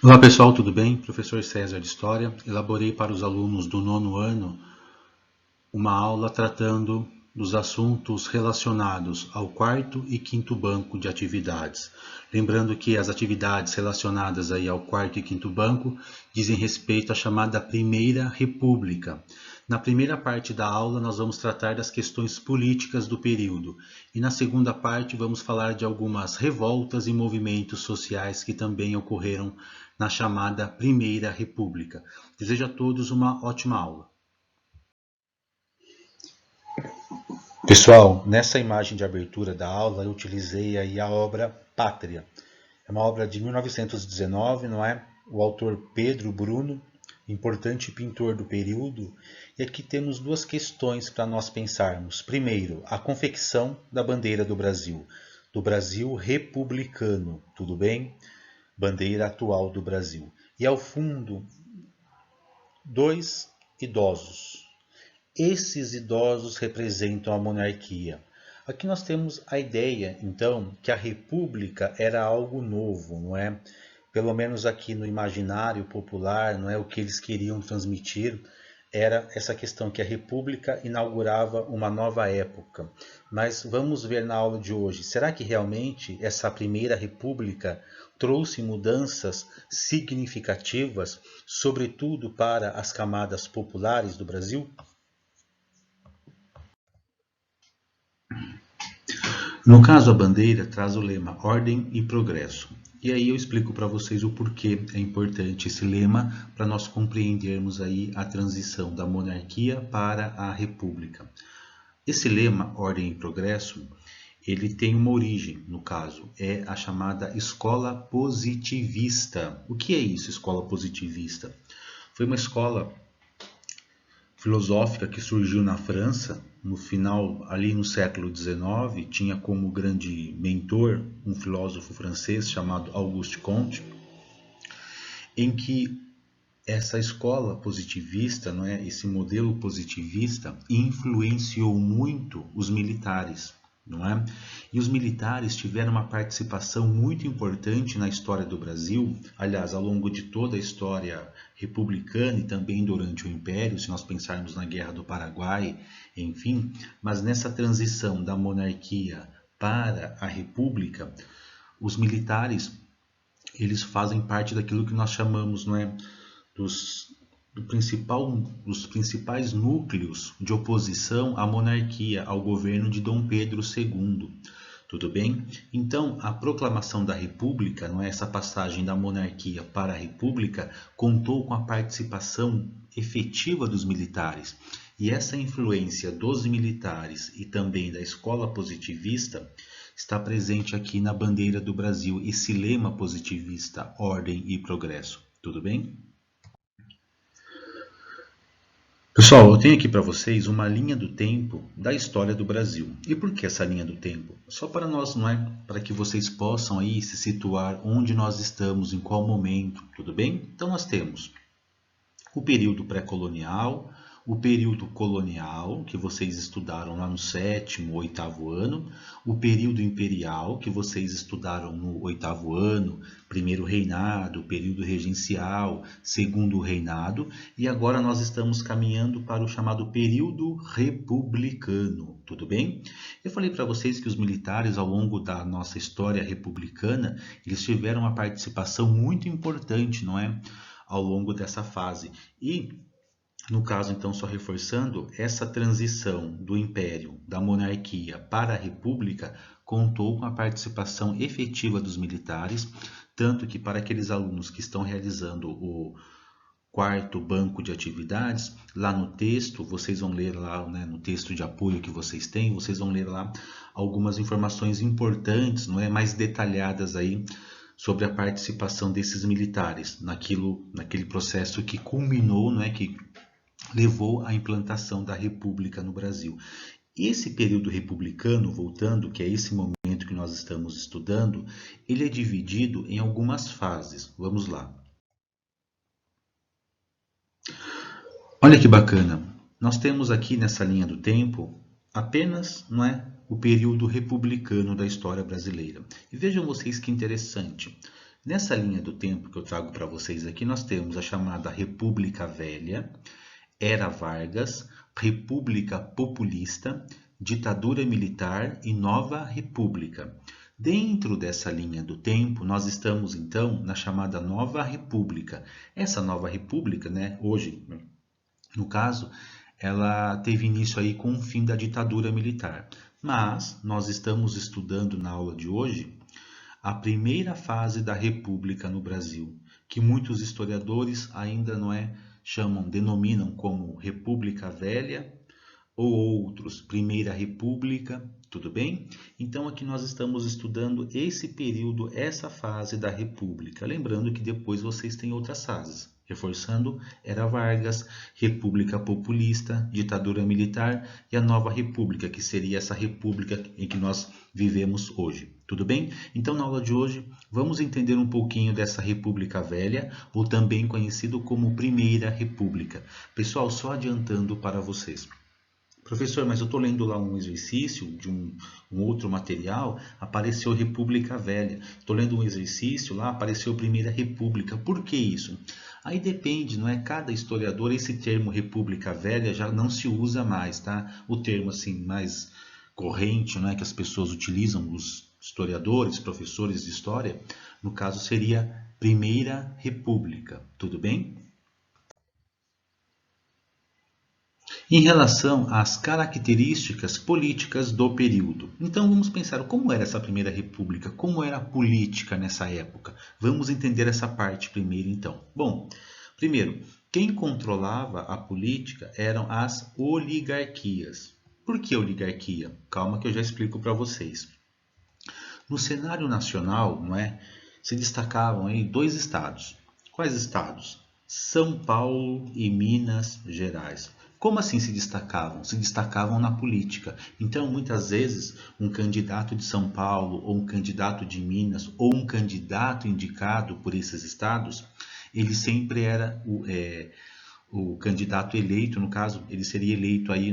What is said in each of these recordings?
Olá pessoal, tudo bem? Professor César de História. Elaborei para os alunos do nono ano uma aula tratando dos assuntos relacionados ao quarto e quinto banco de atividades. Lembrando que as atividades relacionadas aí ao quarto e quinto banco dizem respeito à chamada Primeira República. Na primeira parte da aula, nós vamos tratar das questões políticas do período, e na segunda parte, vamos falar de algumas revoltas e movimentos sociais que também ocorreram na chamada Primeira República. Desejo a todos uma ótima aula. Pessoal, nessa imagem de abertura da aula, eu utilizei aí a obra Pátria. É uma obra de 1919, não é? O autor Pedro Bruno, importante pintor do período. E aqui temos duas questões para nós pensarmos. Primeiro, a confecção da bandeira do Brasil republicano, tudo bem? Bandeira atual do Brasil. E ao fundo, dois idosos. Esses idosos representam a monarquia. Aqui nós temos a ideia, então, que a república era algo novo, não é? Pelo menos aqui no imaginário popular, não é? O que eles queriam transmitir era essa questão que a república inaugurava uma nova época. Mas vamos ver na aula de hoje, será que realmente essa primeira república trouxe mudanças significativas, sobretudo para as camadas populares do Brasil? No caso, a bandeira traz o lema Ordem e Progresso. E aí eu explico para vocês o porquê é importante esse lema para nós compreendermos aí a transição da monarquia para a república. Esse lema, Ordem e Progresso, ele tem uma origem, no caso, é a chamada escola positivista. O que é isso, escola positivista? Foi uma escola filosófica que surgiu na França no final, ali no século XIX, tinha como grande mentor um filósofo francês chamado Auguste Comte, em que essa escola positivista, não é, esse modelo positivista influenciou muito os militares, não é? E os militares tiveram uma participação muito importante na história do Brasil, aliás, ao longo de toda a história republicana e também durante o Império, se nós pensarmos na Guerra do Paraguai, enfim, mas nessa transição da monarquia para a república, os militares eles fazem parte daquilo que nós chamamos, não é, dos, dos principais núcleos de oposição à monarquia, ao governo de Dom Pedro II. Tudo bem? Então, a proclamação da República, não é, essa passagem da monarquia para a República, contou com a participação efetiva dos militares. E essa influência dos militares e também da escola positivista está presente aqui na bandeira do Brasil, esse lema positivista, ordem e progresso. Tudo bem? Pessoal, eu tenho aqui para vocês uma linha do tempo da história do Brasil. E por que essa linha do tempo? Só para nós, não é? Para que vocês possam aí se situar onde nós estamos, em qual momento, tudo bem? Então nós temos o período pré-colonial, o período colonial, que vocês estudaram lá no sétimo, oitavo ano, o período imperial, que vocês estudaram no oitavo ano, primeiro reinado, período regencial, segundo reinado, e agora nós estamos caminhando para o chamado período republicano, tudo bem? Eu falei para vocês que os militares, ao longo da nossa história republicana, eles tiveram uma participação muito importante, não é? Ao longo dessa fase. E, no caso, então, só reforçando, essa transição do Império, da monarquia para a República, contou com a participação efetiva dos militares, tanto que para aqueles alunos que estão realizando o quarto banco de atividades, lá no texto, vocês vão ler lá, né, no texto de apoio que vocês têm, vocês vão ler lá algumas informações importantes, não é, mais detalhadas aí, sobre a participação desses militares naquele processo que culminou, não é, que levou à implantação da República no Brasil. Esse período republicano, voltando, que é esse momento que nós estamos estudando, ele é dividido em algumas fases. Vamos lá. Olha que bacana. Nós temos aqui nessa linha do tempo apenas, não é, o período republicano da história brasileira. E vejam vocês que interessante. Nessa linha do tempo que eu trago para vocês aqui, nós temos a chamada República Velha, Era Vargas, República Populista, Ditadura Militar e Nova República. Dentro dessa linha do tempo, nós estamos então na chamada Nova República. Essa Nova República, né, hoje, no caso, ela teve início aí com o fim da ditadura militar. Mas nós estamos estudando na aula de hoje a primeira fase da República no Brasil, que muitos historiadores ainda não denominam como República Velha ou outros Primeira República, tudo bem? Então aqui nós estamos estudando esse período, essa fase da República, lembrando que depois vocês têm outras fases. Reforçando, era Vargas, República Populista, Ditadura Militar e a Nova República, que seria essa república em que nós vivemos hoje. Tudo bem? Então, na aula de hoje, vamos entender um pouquinho dessa República Velha, ou também conhecido como Primeira República. Pessoal, só adiantando para vocês. Professor, mas eu estou lendo lá um exercício de um outro material, apareceu República Velha. Estou lendo um exercício lá, apareceu Primeira República. Por que isso? Aí depende, não é? Cada historiador, esse termo República Velha já não se usa mais, tá? O termo assim mais corrente, não é, que as pessoas utilizam, os historiadores, professores de história, no caso seria Primeira República. Tudo bem? Em relação às características políticas do período. Então vamos pensar como era essa Primeira República, como era a política nessa época. Vamos entender essa parte primeiro então. Bom, primeiro, quem controlava a política eram as oligarquias. Por que oligarquia? Calma que eu já explico para vocês. No cenário nacional, se destacavam aí dois estados. Quais estados? São Paulo e Minas Gerais. Como assim se destacavam? Se destacavam na política. Então, muitas vezes, um candidato de São Paulo, ou um candidato de Minas, ou um candidato indicado por esses estados, ele sempre era o candidato eleito, no caso, ele seria eleito aí,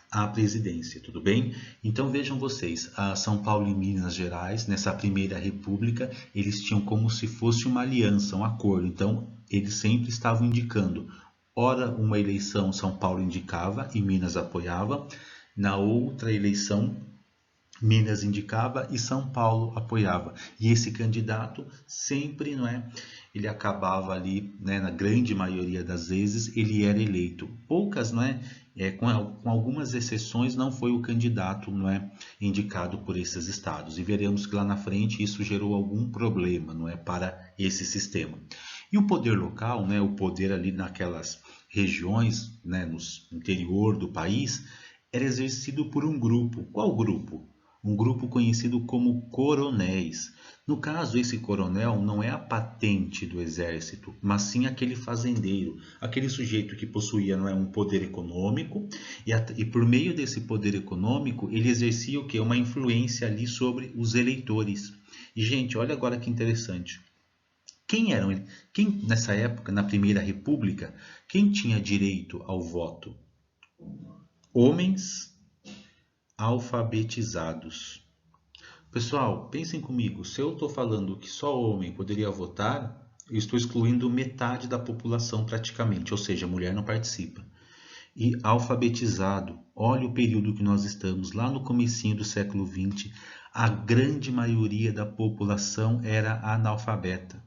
à presidência, tudo bem? Então vejam vocês, a São Paulo e Minas Gerais, nessa Primeira República, eles tinham como se fosse uma aliança, um acordo. Então, eles sempre estavam indicando. Ora, uma eleição São Paulo indicava e Minas apoiava. Na outra eleição, Minas indicava e São Paulo apoiava. E esse candidato sempre, ele acabava ali, na grande maioria das vezes, ele era eleito. Poucas, com algumas exceções, não foi o candidato, indicado por esses estados. E veremos que lá na frente isso gerou algum problema, para esse sistema. E o poder local, o poder ali naquelas regiões, no interior do país, era exercido por um grupo. Qual grupo? Um grupo conhecido como coronéis. No caso, esse coronel não é a patente do exército, mas sim aquele fazendeiro, aquele sujeito que possuía um poder econômico e por meio desse poder econômico ele exercia o quê? Uma influência ali sobre os eleitores. E gente, olha agora que interessante. Quem nessa época, na Primeira República, quem tinha direito ao voto? Homens alfabetizados. Pessoal, pensem comigo, se eu estou falando que só homem poderia votar, eu estou excluindo metade da população praticamente, ou seja, a mulher não participa. E alfabetizado, olha o período que nós estamos, lá no comecinho do século XX, a grande maioria da população era analfabeta.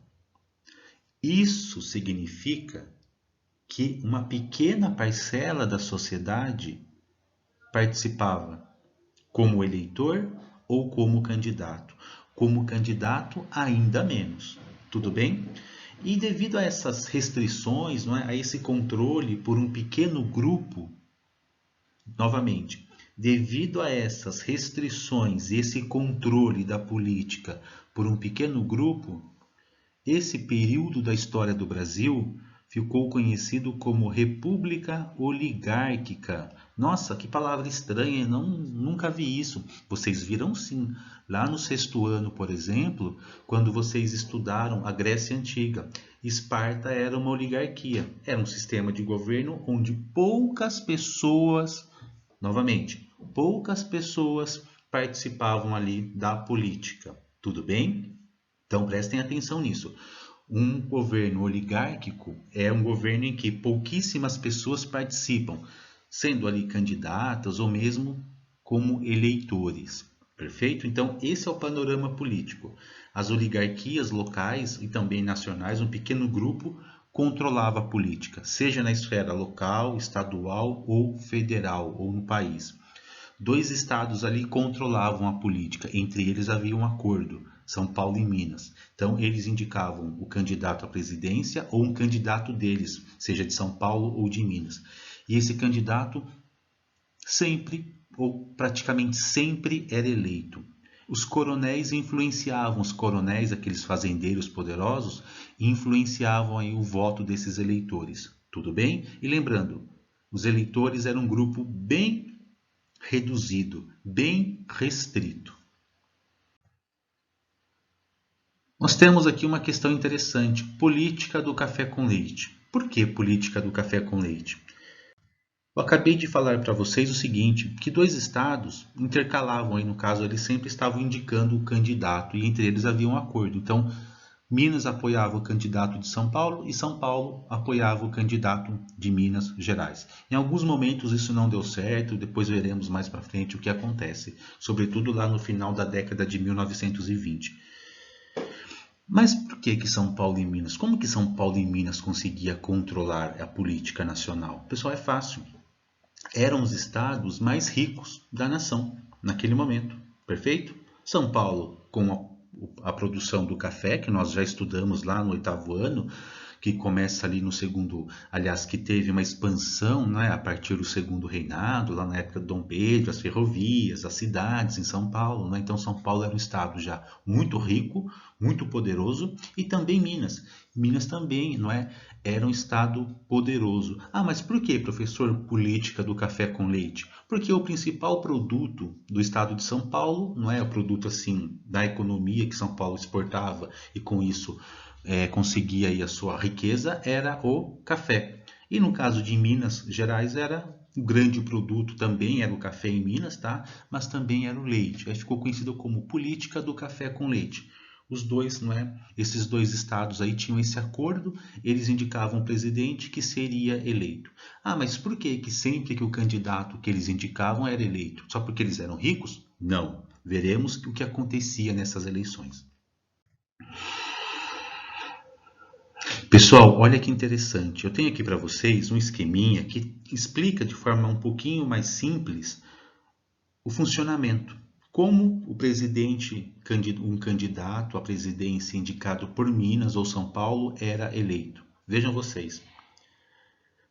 Isso significa que uma pequena parcela da sociedade participava como eleitor ou como candidato. Como candidato, ainda menos. Tudo bem? E devido a essas restrições, a esse controle por um pequeno grupo, novamente, devido a essas restrições e esse controle da política por um pequeno grupo, esse período da história do Brasil ficou conhecido como República Oligárquica. Nossa, que palavra estranha, nunca vi isso. Vocês viram sim, lá no sexto ano, por exemplo, quando vocês estudaram a Grécia Antiga. Esparta era uma oligarquia, era um sistema de governo onde poucas pessoas, novamente, poucas pessoas participavam ali da política. Tudo bem? Então prestem atenção nisso. Um governo oligárquico é um governo em que pouquíssimas pessoas participam, sendo ali candidatas ou mesmo como eleitores. Perfeito? Então, esse é o panorama político. As oligarquias locais e também nacionais, um pequeno grupo, controlava a política, seja na esfera local, estadual ou federal, ou no país. Dois estados ali controlavam a política, entre eles havia um acordo, São Paulo e Minas. Então, eles indicavam o candidato à presidência ou um candidato deles, seja de São Paulo ou de Minas. E esse candidato sempre, ou praticamente sempre, era eleito. Os coronéis influenciavam, os coronéis, aqueles fazendeiros poderosos, influenciavam aí o voto desses eleitores. Tudo bem? E lembrando, os eleitores eram um grupo bem reduzido, bem restrito. Nós temos aqui uma questão interessante, política do café com leite. Por que política do café com leite? Eu acabei de falar para vocês o seguinte, que dois estados intercalavam, aí no caso eles sempre estavam indicando o candidato e entre eles havia um acordo. Então, Minas apoiava o candidato de São Paulo e São Paulo apoiava o candidato de Minas Gerais. Em alguns momentos isso não deu certo, depois veremos mais para frente o que acontece, sobretudo lá no final da década de 1920. Mas por que São Paulo e Minas? Como que São Paulo e Minas conseguia controlar a política nacional? Pessoal, é fácil. Eram os estados mais ricos da nação naquele momento, perfeito? São Paulo com a produção do café, que nós já estudamos lá no 8º ano, que começa ali no segundo, aliás, que teve uma expansão, né, a partir do segundo reinado, lá na época de Dom Pedro, as ferrovias, as cidades em São Paulo, né? Então São Paulo era um estado já muito rico, muito poderoso, e também Minas. Minas também, não é? Era um estado poderoso. Ah, mas por que, professor, política do café com leite? Porque o principal produto do estado de São Paulo, não é o produto assim da economia que São Paulo exportava e com isso conseguia aí a sua riqueza, era o café. E no caso de Minas Gerais era o grande produto também era o café em Minas, tá? Mas também era o leite. Aí ficou conhecido como política do café com leite. Os dois, não é? Esses dois estados aí tinham esse acordo, eles indicavam um presidente que seria eleito. Ah, mas por que sempre que o candidato que eles indicavam era eleito? Só porque eles eram ricos? Não. Veremos o que acontecia nessas eleições. Pessoal, olha que interessante. Eu tenho aqui para vocês um esqueminha que explica de forma um pouquinho mais simples o funcionamento. Como o presidente, um candidato à presidência indicado por Minas ou São Paulo era eleito. Vejam vocês.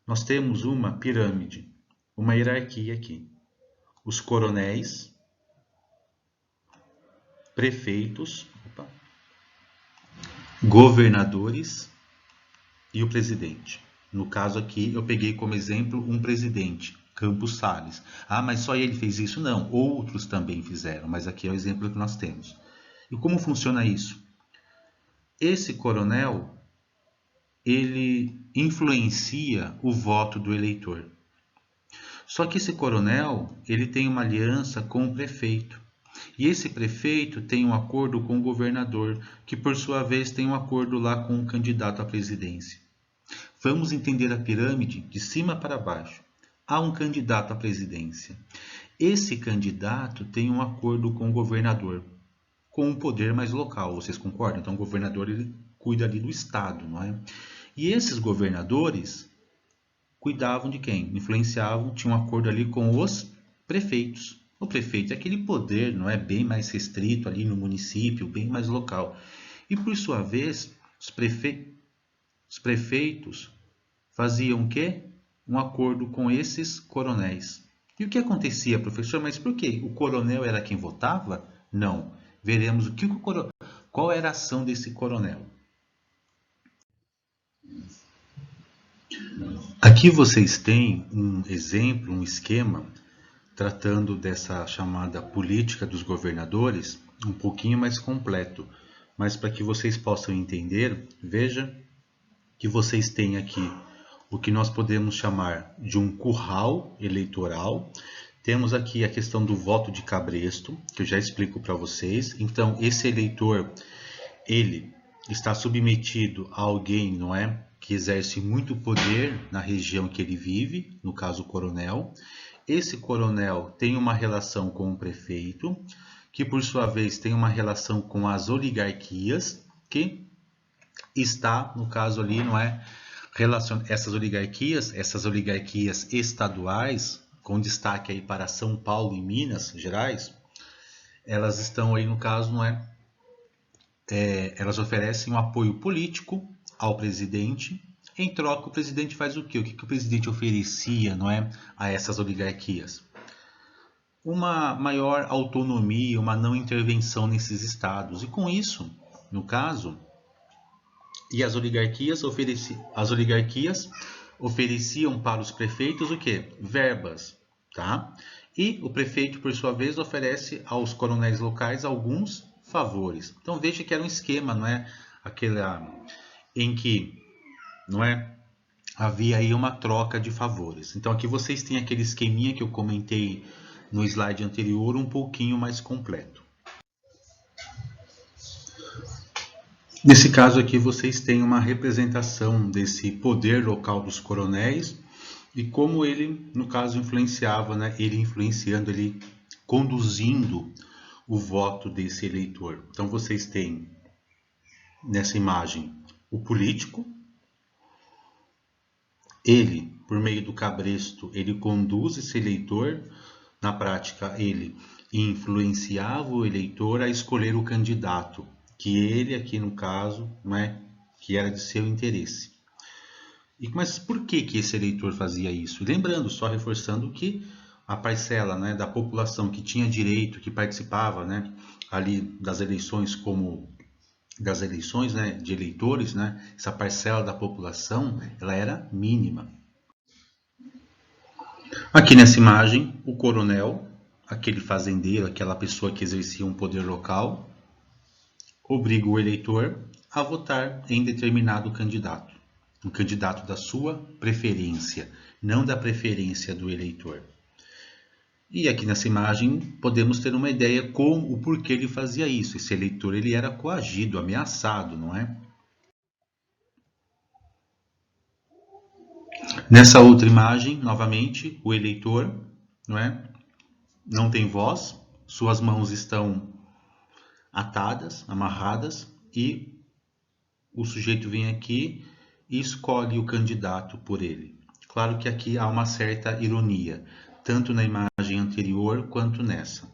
Nós temos uma pirâmide, uma hierarquia aqui. Os coronéis, prefeitos, governadores e o presidente. No caso aqui, eu peguei como exemplo um presidente, Campos Salles. Ah, mas só ele fez isso? Não, outros também fizeram, mas aqui é o exemplo que nós temos. E como funciona isso? Esse coronel, ele influencia o voto do eleitor. Só que esse coronel, ele tem uma aliança com o prefeito. E esse prefeito tem um acordo com o governador, que por sua vez tem um acordo lá com o candidato à presidência. Vamos entender a pirâmide de cima para baixo. Há um candidato à presidência. Esse candidato tem um acordo com o governador, com um poder mais local, vocês concordam? Então o governador ele cuida ali do estado, não é? E esses governadores cuidavam de quem? Influenciavam, tinham um acordo ali com os prefeitos. O prefeito é aquele poder, não é, bem mais restrito ali no município, bem mais local. E por sua vez, os prefeitos faziam o quê? Um acordo com esses coronéis. E o que acontecia, professor? Mas por quê? O coronel era quem votava? Não. Veremos qual era a ação desse coronel. Aqui vocês têm um exemplo, um esquema, tratando dessa chamada política dos governadores, um pouquinho mais completo. Mas para que vocês possam entender, veja que vocês têm aqui o que nós podemos chamar de um curral eleitoral. Temos aqui a questão do voto de cabresto, que eu já explico para vocês. Então, esse eleitor, ele está submetido a alguém, não é, que exerce muito poder na região que ele vive, no caso o coronel. Esse coronel tem uma relação com o prefeito, que por sua vez tem uma relação com as oligarquias, que está, no caso ali, não é, essas oligarquias estaduais, com destaque aí para São Paulo e Minas Gerais, elas estão aí, no caso, não é, elas oferecem um apoio político ao presidente. Em troca, o presidente faz o quê? O que o presidente oferecia, não é, a essas oligarquias? Uma maior autonomia, uma não intervenção nesses estados. E com isso, no caso, as oligarquias ofereciam para os prefeitos o quê? Verbas, tá? E o prefeito, por sua vez, oferece aos coronéis locais alguns favores. Então veja que era um esquema, não é? Aquela em que, não é? Havia aí uma troca de favores. Então aqui vocês têm aquele esqueminha que eu comentei no slide anterior, um pouquinho mais completo. Nesse caso aqui vocês têm uma representação desse poder local dos coronéis e como ele, no caso, influenciava, né? Ele influenciando, ele conduzindo o voto desse eleitor. Então vocês têm nessa imagem o político, ele, por meio do cabresto, ele conduz esse eleitor, na prática ele influenciava o eleitor a escolher o candidato que ele, aqui no caso, né, que era de seu interesse. Mas por que esse eleitor fazia isso? Lembrando, só reforçando que a parcela, né, da população que tinha direito, que participava, né, ali das eleições, né, de eleitores, né, essa parcela da população, ela era mínima. Aqui nessa imagem, o coronel, aquele fazendeiro, aquela pessoa que exercia um poder local, obriga o eleitor a votar em determinado candidato, um candidato da sua preferência, não da preferência do eleitor. E aqui nessa imagem podemos ter uma ideia com o porquê ele fazia isso. Esse eleitor ele era coagido, ameaçado, não é? Nessa outra imagem, novamente, o eleitor, não é? Não tem voz, suas mãos estão atadas, amarradas, e o sujeito vem aqui e escolhe o candidato por ele. Claro que aqui há uma certa ironia, tanto na imagem anterior quanto nessa.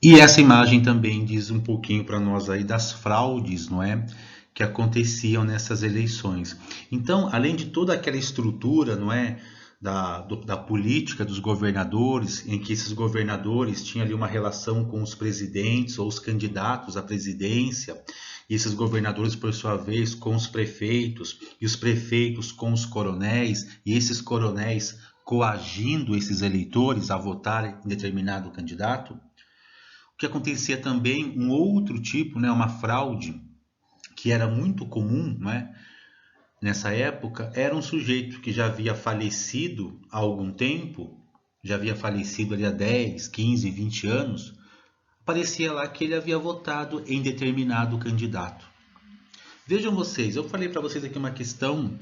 E essa imagem também diz um pouquinho para nós aí das fraudes, não é? Que aconteciam nessas eleições. Então, além de toda aquela estrutura, não é? Da política dos governadores, em que esses governadores tinham ali uma relação com os presidentes ou os candidatos à presidência, e esses governadores, por sua vez, com os prefeitos, e os prefeitos com os coronéis, e esses coronéis coagindo esses eleitores a votar em determinado candidato. O que acontecia também, um outro tipo, né, uma fraude, que era muito comum, né, nessa época, era um sujeito que já havia falecido há algum tempo, já havia falecido ali há 10, 15, 20 anos, aparecia lá que ele havia votado em determinado candidato. Vejam vocês, eu falei para vocês aqui uma questão,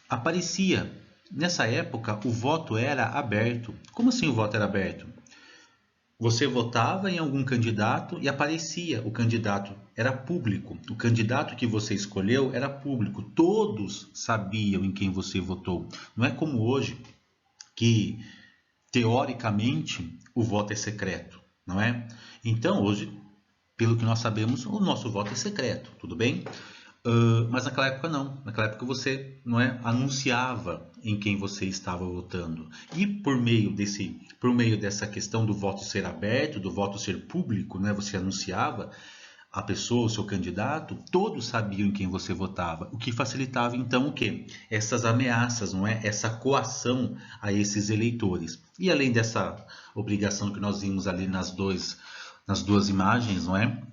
aparecia, nessa época o voto era aberto. Como assim o voto era aberto? Você votava em algum candidato e aparecia, o candidato era público, o candidato que você escolheu era público, todos sabiam em quem você votou. Não é como hoje, que teoricamente o voto é secreto, não é? Então hoje, pelo que nós sabemos, o nosso voto é secreto, tudo bem? Mas naquela época não, naquela época você, não é, anunciava em quem você estava votando. E por meio dessa questão do voto ser aberto, do voto ser público, né, você anunciava a pessoa, o seu candidato, todos sabiam em quem você votava, o que facilitava então o quê? Essas ameaças, não é? Essa coação a esses eleitores. E além dessa obrigação que nós vimos ali nas duas imagens, não é?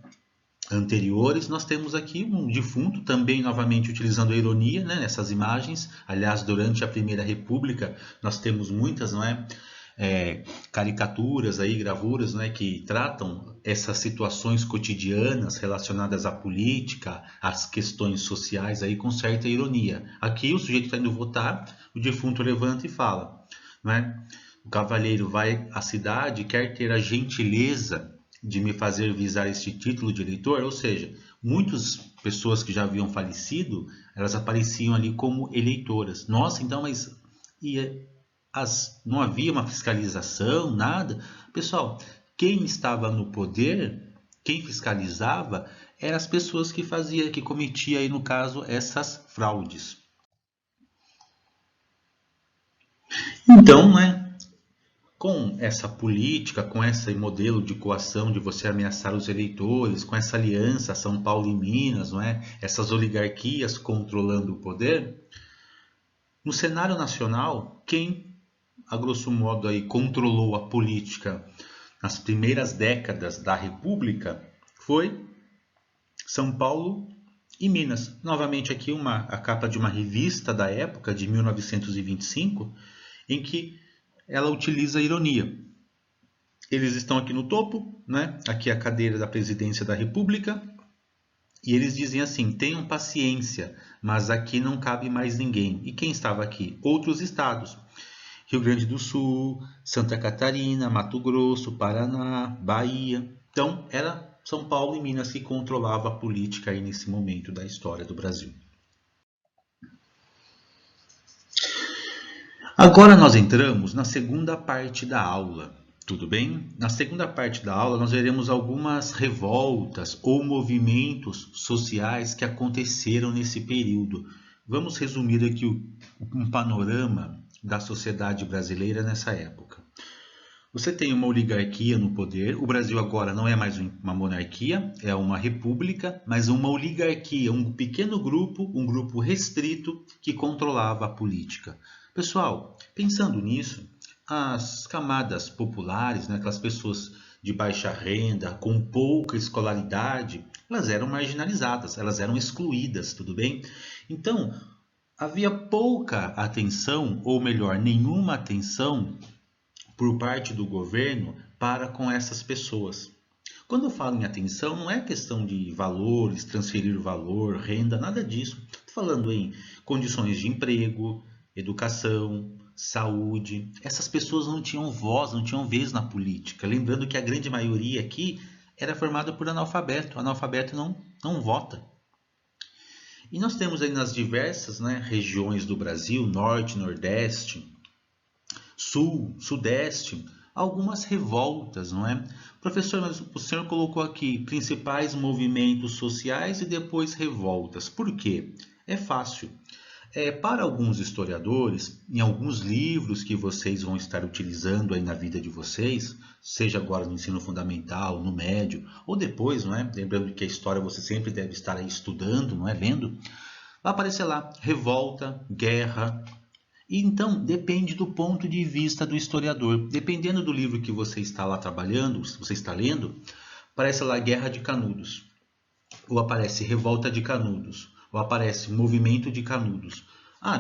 Anteriores, nós temos aqui um defunto, também novamente utilizando a ironia, né, nessas imagens. Aliás, durante a Primeira República, nós temos muitas, não é? caricaturas aí, gravuras, né, que tratam essas situações cotidianas relacionadas à política, às questões sociais aí com certa ironia. Aqui o sujeito está indo votar, o defunto levanta e fala, né? O cavalheiro vai à cidade e quer ter a gentileza de me fazer visar este título de eleitor, ou seja, muitas pessoas que já haviam falecido, elas apareciam ali como eleitoras. Nossa, então, mas não havia uma fiscalização, nada? Pessoal, quem estava no poder, quem fiscalizava, eram as pessoas que cometia aí, no caso, essas fraudes. Então, né, com essa política, com esse modelo de coação de você ameaçar os eleitores, com essa aliança São Paulo e Minas, não é? Essas oligarquias controlando o poder, no cenário nacional, quem, a grosso modo, aí, controlou a política nas primeiras décadas da República foi São Paulo e Minas. Novamente aqui a capa de uma revista da época, de 1925, em que ela utiliza a ironia. Eles estão aqui no topo, né? Aqui a cadeira da presidência da República, e eles dizem assim: tenham paciência, mas aqui não cabe mais ninguém. E quem estava aqui? Outros estados. Rio Grande do Sul, Santa Catarina, Mato Grosso, Paraná, Bahia. Então, era São Paulo e Minas que controlava a política aí nesse momento da história do Brasil. Agora nós entramos na segunda parte da aula, tudo bem? Na segunda parte da aula nós veremos algumas revoltas ou movimentos sociais que aconteceram nesse período. Vamos resumir aqui um panorama da sociedade brasileira nessa época. Você tem uma oligarquia no poder. O Brasil agora não é mais uma monarquia, é uma república, mas uma oligarquia, um pequeno grupo, um grupo restrito que controlava a política. Pessoal, pensando nisso, as camadas populares, né, aquelas pessoas de baixa renda, com pouca escolaridade, elas eram marginalizadas, elas eram excluídas, tudo bem? Então, havia pouca atenção, ou melhor, nenhuma atenção por parte do governo para com essas pessoas. Quando eu falo em atenção, não é questão de valores, transferir valor, renda, nada disso. Estou falando em condições de emprego, educação, saúde. Essas pessoas não tinham voz, não tinham vez na política. Lembrando que a grande maioria aqui era formada por analfabeto. Analfabeto não vota. E nós temos aí nas diversas, né, regiões do Brasil, norte, nordeste, sul, sudeste, algumas revoltas, não é? Professor, mas o senhor colocou aqui principais movimentos sociais e depois revoltas. Por quê? É fácil. Para alguns historiadores, em alguns livros que vocês vão estar utilizando aí na vida de vocês, seja agora no ensino fundamental, no médio, ou depois, não é? Lembrando que a história você sempre deve estar aí estudando, não é? Lendo. Vai aparecer lá revolta, guerra. E então depende do ponto de vista do historiador. Dependendo do livro que você está lá trabalhando, se você está lendo, aparece lá Guerra de Canudos, ou aparece Revolta de Canudos, ou aparece Movimento de Canudos.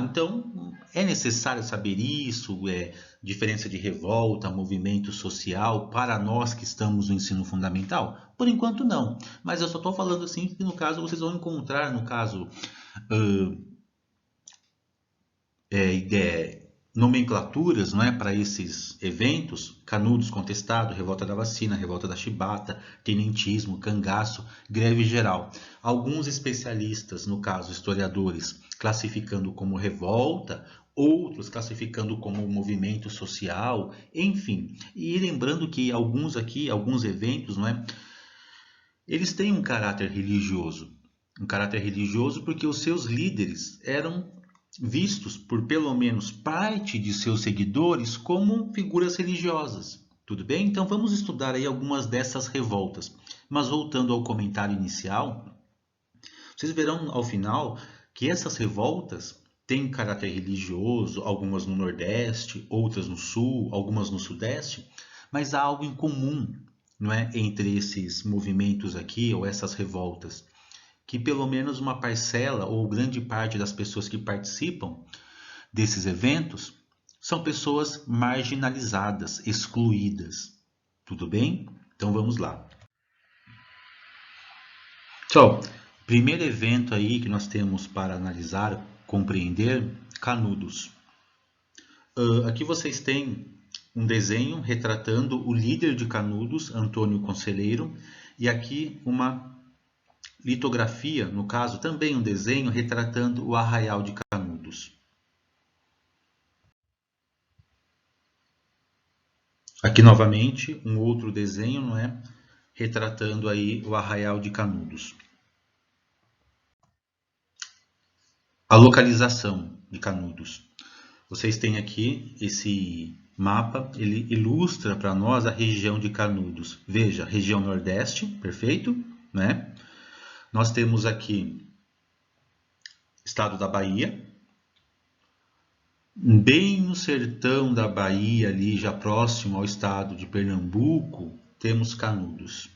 Então é necessário saber isso, diferença de revolta, movimento social, para nós que estamos no ensino fundamental? Por enquanto não, mas eu só estou falando assim que no caso vocês vão encontrar, no caso, nomenclaturas, não é, para esses eventos: Canudos contestado, revolta da vacina, revolta da chibata, tenentismo, cangaço, greve geral. Alguns especialistas, no caso historiadores, classificando como revolta, outros classificando como movimento social, enfim. E lembrando que alguns eventos, não é, eles têm um caráter religioso. Um caráter religioso porque os seus líderes eram vistos por pelo menos parte de seus seguidores como figuras religiosas. Tudo bem? Então vamos estudar aí algumas dessas revoltas. Mas voltando ao comentário inicial, vocês verão ao final que essas revoltas têm caráter religioso, algumas no Nordeste, outras no Sul, algumas no Sudeste, mas há algo em comum, não é, entre esses movimentos aqui ou essas revoltas, que pelo menos uma parcela ou grande parte das pessoas que participam desses eventos são pessoas marginalizadas, excluídas. Tudo bem? Então vamos lá. Pessoal, primeiro evento aí que nós temos para analisar, compreender, Canudos. Aqui vocês têm um desenho retratando o líder de Canudos, Antônio Conselheiro, e aqui uma litografia, no caso também um desenho retratando o Arraial de Canudos. Aqui novamente um outro desenho, não é? Retratando aí o Arraial de Canudos. A localização de Canudos. Vocês têm aqui esse mapa, ele ilustra para nós a região de Canudos. Veja, região Nordeste, perfeito, né? Nós temos aqui estado da Bahia, bem no sertão da Bahia, ali já próximo ao estado de Pernambuco, temos Canudos.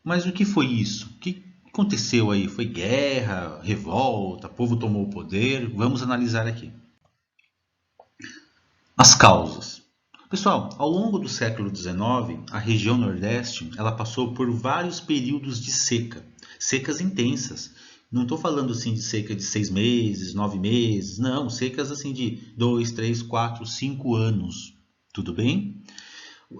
Mas o que foi isso? O que aconteceu aí? Foi guerra, revolta, o povo tomou o poder? Vamos analisar aqui. As causas. Pessoal, ao longo do século XIX, a região Nordeste ela passou por vários períodos de seca, secas intensas. Não estou falando assim de seca de 6 meses, 9 meses, não, secas assim de 2, 3, 4, 5 anos, tudo bem?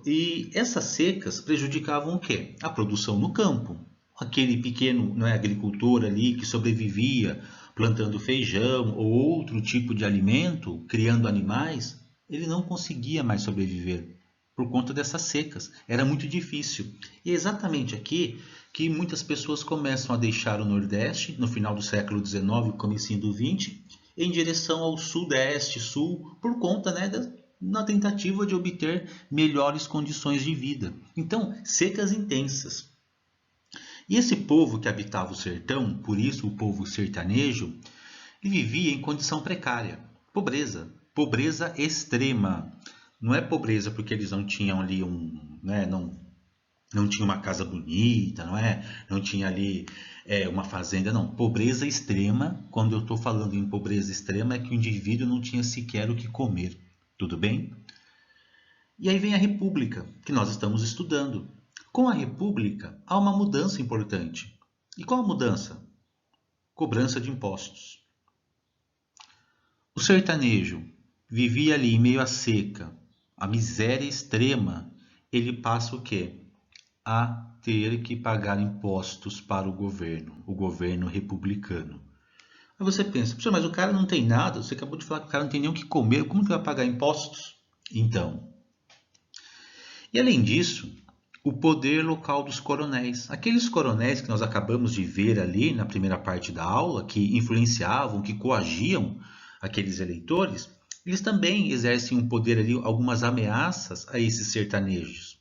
E essas secas prejudicavam o quê? A produção no campo. Aquele pequeno, não é, agricultor ali que sobrevivia plantando feijão ou outro tipo de alimento, criando animais, ele não conseguia mais sobreviver por conta dessas secas. Era muito difícil. E é exatamente aqui que muitas pessoas começam a deixar o Nordeste, no final do século XIX, comecinho do XX, em direção ao Sudeste, Sul, por conta, né, na tentativa de obter melhores condições de vida. Então, secas intensas. E esse povo que habitava o sertão, por isso o povo sertanejo, ele vivia em condição precária, pobreza, pobreza extrema. Não é pobreza porque eles não tinham ali não tinha uma casa bonita, não é? Não tinha ali uma fazenda, não. Pobreza extrema, quando eu estou falando em pobreza extrema, é que o indivíduo não tinha sequer o que comer. Tudo bem? E aí vem a República, que nós estamos estudando. Com a República, há uma mudança importante. E qual a mudança? Cobrança de impostos. O sertanejo vivia ali em meio à seca, a miséria extrema. Ele passa o quê? A ter que pagar impostos para o governo republicano. Aí você pensa, mas o cara não tem nada, você acabou de falar que o cara não tem nem o que comer, como que vai pagar impostos? Então, e além disso, o poder local dos coronéis. Aqueles coronéis que nós acabamos de ver ali na primeira parte da aula, que influenciavam, que coagiam aqueles eleitores, eles também exercem um poder ali, algumas ameaças a esses sertanejos.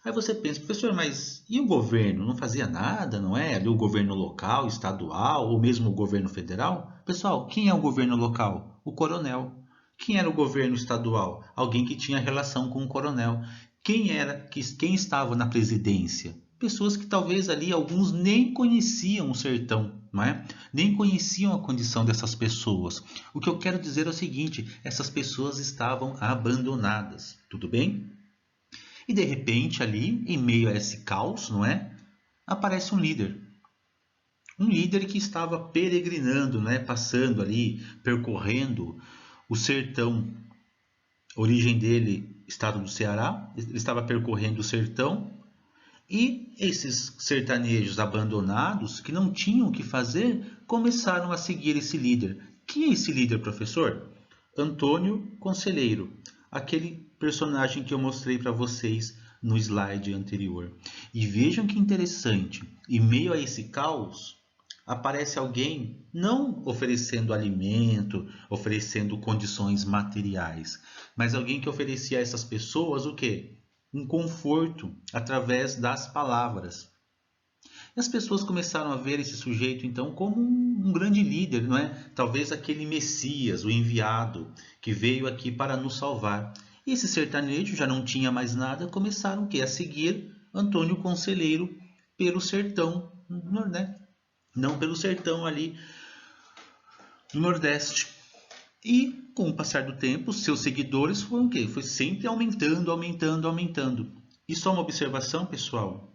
Aí você pensa, professor, mas e o governo? Não fazia nada, não é? Ali o governo local, estadual, ou mesmo o governo federal? Pessoal, quem é o governo local? O coronel. Quem era o governo estadual? Alguém que tinha relação com o coronel. Quem estava na presidência? Pessoas que talvez ali alguns nem conheciam o sertão, não é? Nem conheciam a condição dessas pessoas. O que eu quero dizer é o seguinte, essas pessoas estavam abandonadas, tudo bem? E de repente ali, em meio a esse caos, não é? Aparece um líder. Um líder que estava peregrinando, não é? Passando ali, percorrendo o sertão. A origem dele, estado do Ceará, ele estava percorrendo o sertão e esses sertanejos abandonados, que não tinham o que fazer, começaram a seguir esse líder. Quem é esse líder, professor? Antônio Conselheiro, aquele personagem que eu mostrei para vocês no slide anterior. E vejam que interessante, em meio a esse caos, aparece alguém não oferecendo alimento, oferecendo condições materiais, mas alguém que oferecia a essas pessoas o quê? Um conforto através das palavras. E as pessoas começaram a ver esse sujeito então como um grande líder, não é? Talvez aquele Messias, o enviado, que veio aqui para nos salvar. E esse sertanejo já não tinha mais nada, começaram o quê? A seguir Antônio Conselheiro pelo sertão, né? Não pelo sertão ali do Nordeste. E com o passar do tempo, seus seguidores foram o quê? Foi sempre aumentando, aumentando, aumentando. E só uma observação, pessoal.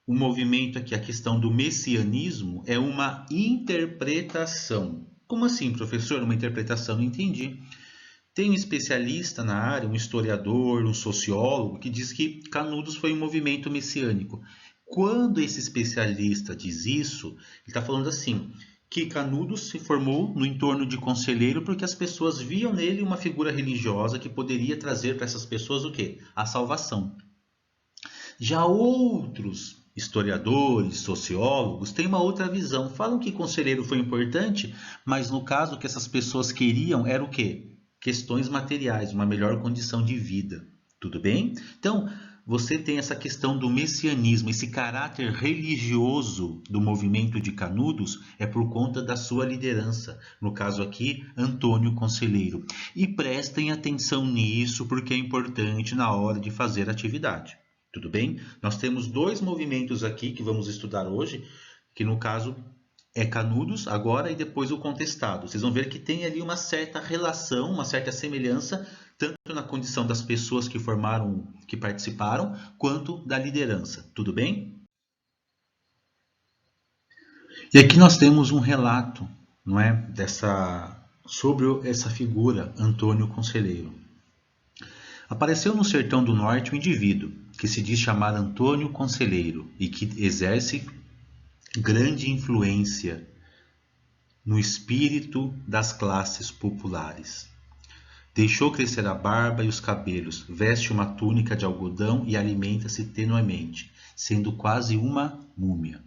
O movimento aqui, a questão do messianismo, é uma interpretação. Como assim, professor? Uma interpretação? Não entendi. Tem um especialista na área, um historiador, um sociólogo, que diz que Canudos foi um movimento messiânico. Quando esse especialista diz isso, ele está falando assim, que Canudos se formou no entorno de Conselheiro porque as pessoas viam nele uma figura religiosa que poderia trazer para essas pessoas o quê? A salvação. Já outros historiadores, sociólogos, têm uma outra visão. Falam que Conselheiro foi importante, mas no caso o que essas pessoas queriam era o quê? Questões materiais, uma melhor condição de vida. Tudo bem? Então, você tem essa questão do messianismo, esse caráter religioso do movimento de Canudos é por conta da sua liderança. No caso aqui, Antônio Conselheiro. E prestem atenção nisso porque é importante na hora de fazer atividade. Tudo bem? Nós temos dois movimentos aqui que vamos estudar hoje, que no caso é Canudos agora e depois o Contestado. Vocês vão ver que tem ali uma certa relação, uma certa semelhança, tanto na condição das pessoas que formaram, que participaram, quanto da liderança. Tudo bem? E aqui nós temos um relato, não é, sobre essa figura, Antônio Conselheiro. Apareceu no sertão do norte um indivíduo que se diz chamar Antônio Conselheiro e que exerce grande influência no espírito das classes populares. Deixou crescer a barba e os cabelos, veste uma túnica de algodão e alimenta-se tenuamente, sendo quase uma múmia.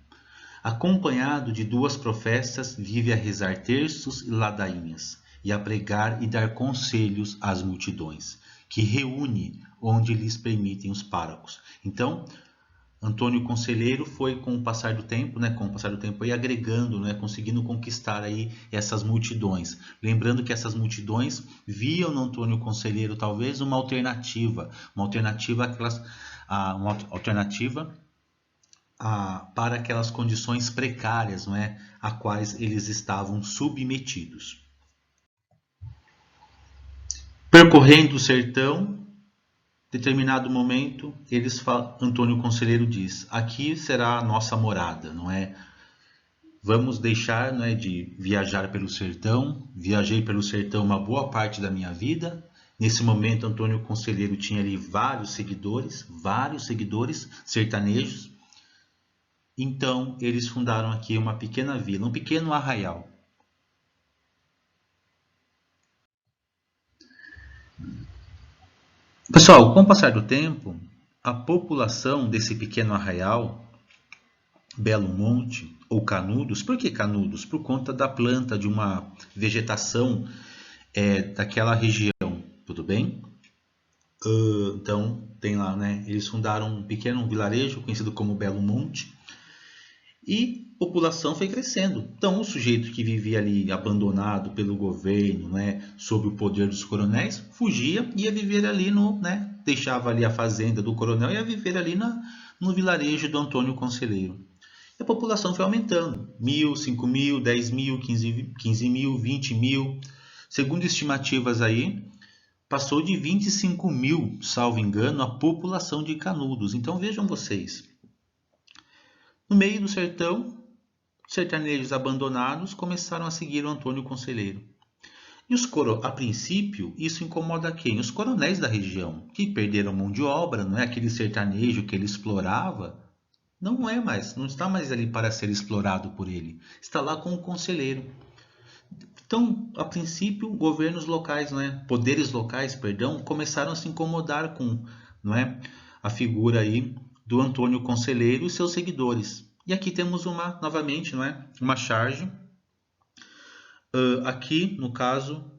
Acompanhado de duas professas, vive a rezar terços e ladainhas, e a pregar e dar conselhos às multidões, que reúne onde lhes permitem os párocos. Então, Antônio Conselheiro foi com o passar do tempo, aí agregando, conseguindo conquistar aí essas multidões. Lembrando que essas multidões viam no Antônio Conselheiro talvez uma alternativa para aquelas condições precárias, a quais eles estavam submetidos. Percorrendo o sertão, determinado momento, Antônio Conselheiro diz: aqui será a nossa morada, não é? Vamos deixar, de viajar pelo sertão. Viajei pelo sertão uma boa parte da minha vida. Nesse momento, Antônio Conselheiro tinha ali vários seguidores sertanejos. Então, eles fundaram aqui uma pequena vila, um pequeno arraial. Pessoal, com o passar do tempo, a população desse pequeno arraial, Belo Monte ou Canudos, por que Canudos? Por conta da planta, de uma vegetação daquela região, tudo bem? Então, tem lá, eles fundaram um pequeno vilarejo conhecido como Belo Monte e a população foi crescendo. Então, o sujeito que vivia ali abandonado pelo governo, sob o poder dos coronéis, fugia e ia viver ali deixava ali a fazenda do coronel e ia viver ali no vilarejo do Antônio Conselheiro. E a população foi aumentando, 1.000, 5.000, 10.000, 15.000, 20.000. Segundo estimativas aí, passou de 25.000, salvo engano, a população de Canudos. Então vejam vocês, no meio do sertão, sertanejos abandonados começaram a seguir o Antônio Conselheiro. E a princípio, isso incomoda quem? Os coronéis da região, que perderam mão de obra, não é? Aquele sertanejo que ele explorava, não está mais ali para ser explorado por ele. Está lá com o conselheiro. Então, a princípio, governos locais, poderes locais, começaram a se incomodar com, a figura aí do Antônio Conselheiro e seus seguidores. E aqui temos novamente, uma charge. Aqui, no caso,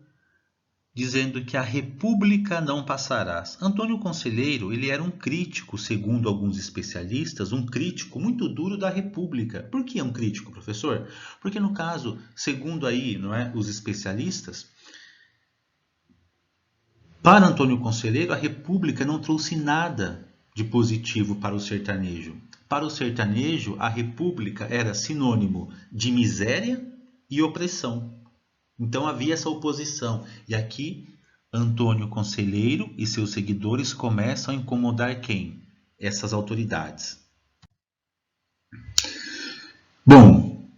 dizendo que a república não passará. Antônio Conselheiro, ele era um crítico, segundo alguns especialistas, um crítico muito duro da república. Por que é um crítico, professor? Porque no caso, segundo aí, os especialistas, para Antônio Conselheiro, a república não trouxe nada de positivo para o sertanejo. Para o sertanejo, a república era sinônimo de miséria e opressão. Então havia essa oposição. E aqui Antônio Conselheiro e seus seguidores começam a incomodar quem? Essas autoridades. Bom,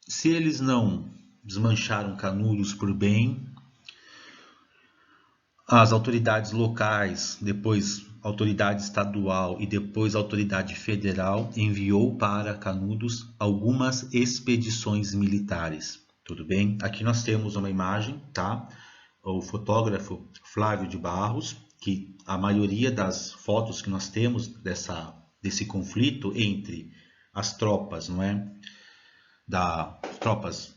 se eles não desmancharam Canudos por bem, as autoridades locais, depois autoridade estadual e depois autoridade federal enviou para Canudos algumas expedições militares. Tudo bem? Aqui nós temos uma imagem, tá? O fotógrafo Flávio de Barros, que a maioria das fotos que nós temos desse conflito entre as tropas, não é? Tropas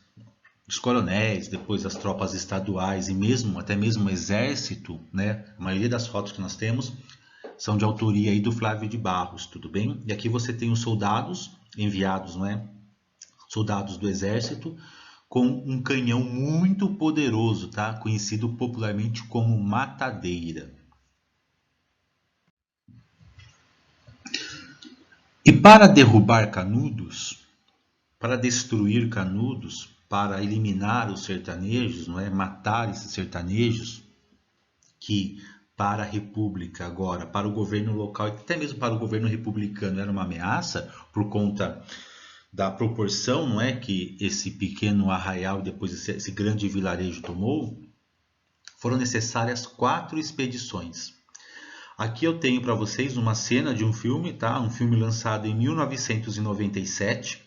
dos coronéis, depois as tropas estaduais e até mesmo o exército, né? A maioria das fotos que nós temos são de autoria aí do Flávio de Barros, tudo bem? E aqui você tem os soldados enviados, não é? Soldados do exército com um canhão muito poderoso, tá? Conhecido popularmente como matadeira. E para derrubar Canudos, para destruir Canudos, para eliminar os sertanejos, não é? Matar esses sertanejos, que para a República agora, para o governo local e até mesmo para o governo republicano era uma ameaça por conta da proporção, não é, que esse pequeno arraial e depois esse grande vilarejo tomou, foram necessárias 4 expedições. Aqui eu tenho para vocês uma cena de um filme, tá? Um filme lançado em 1997,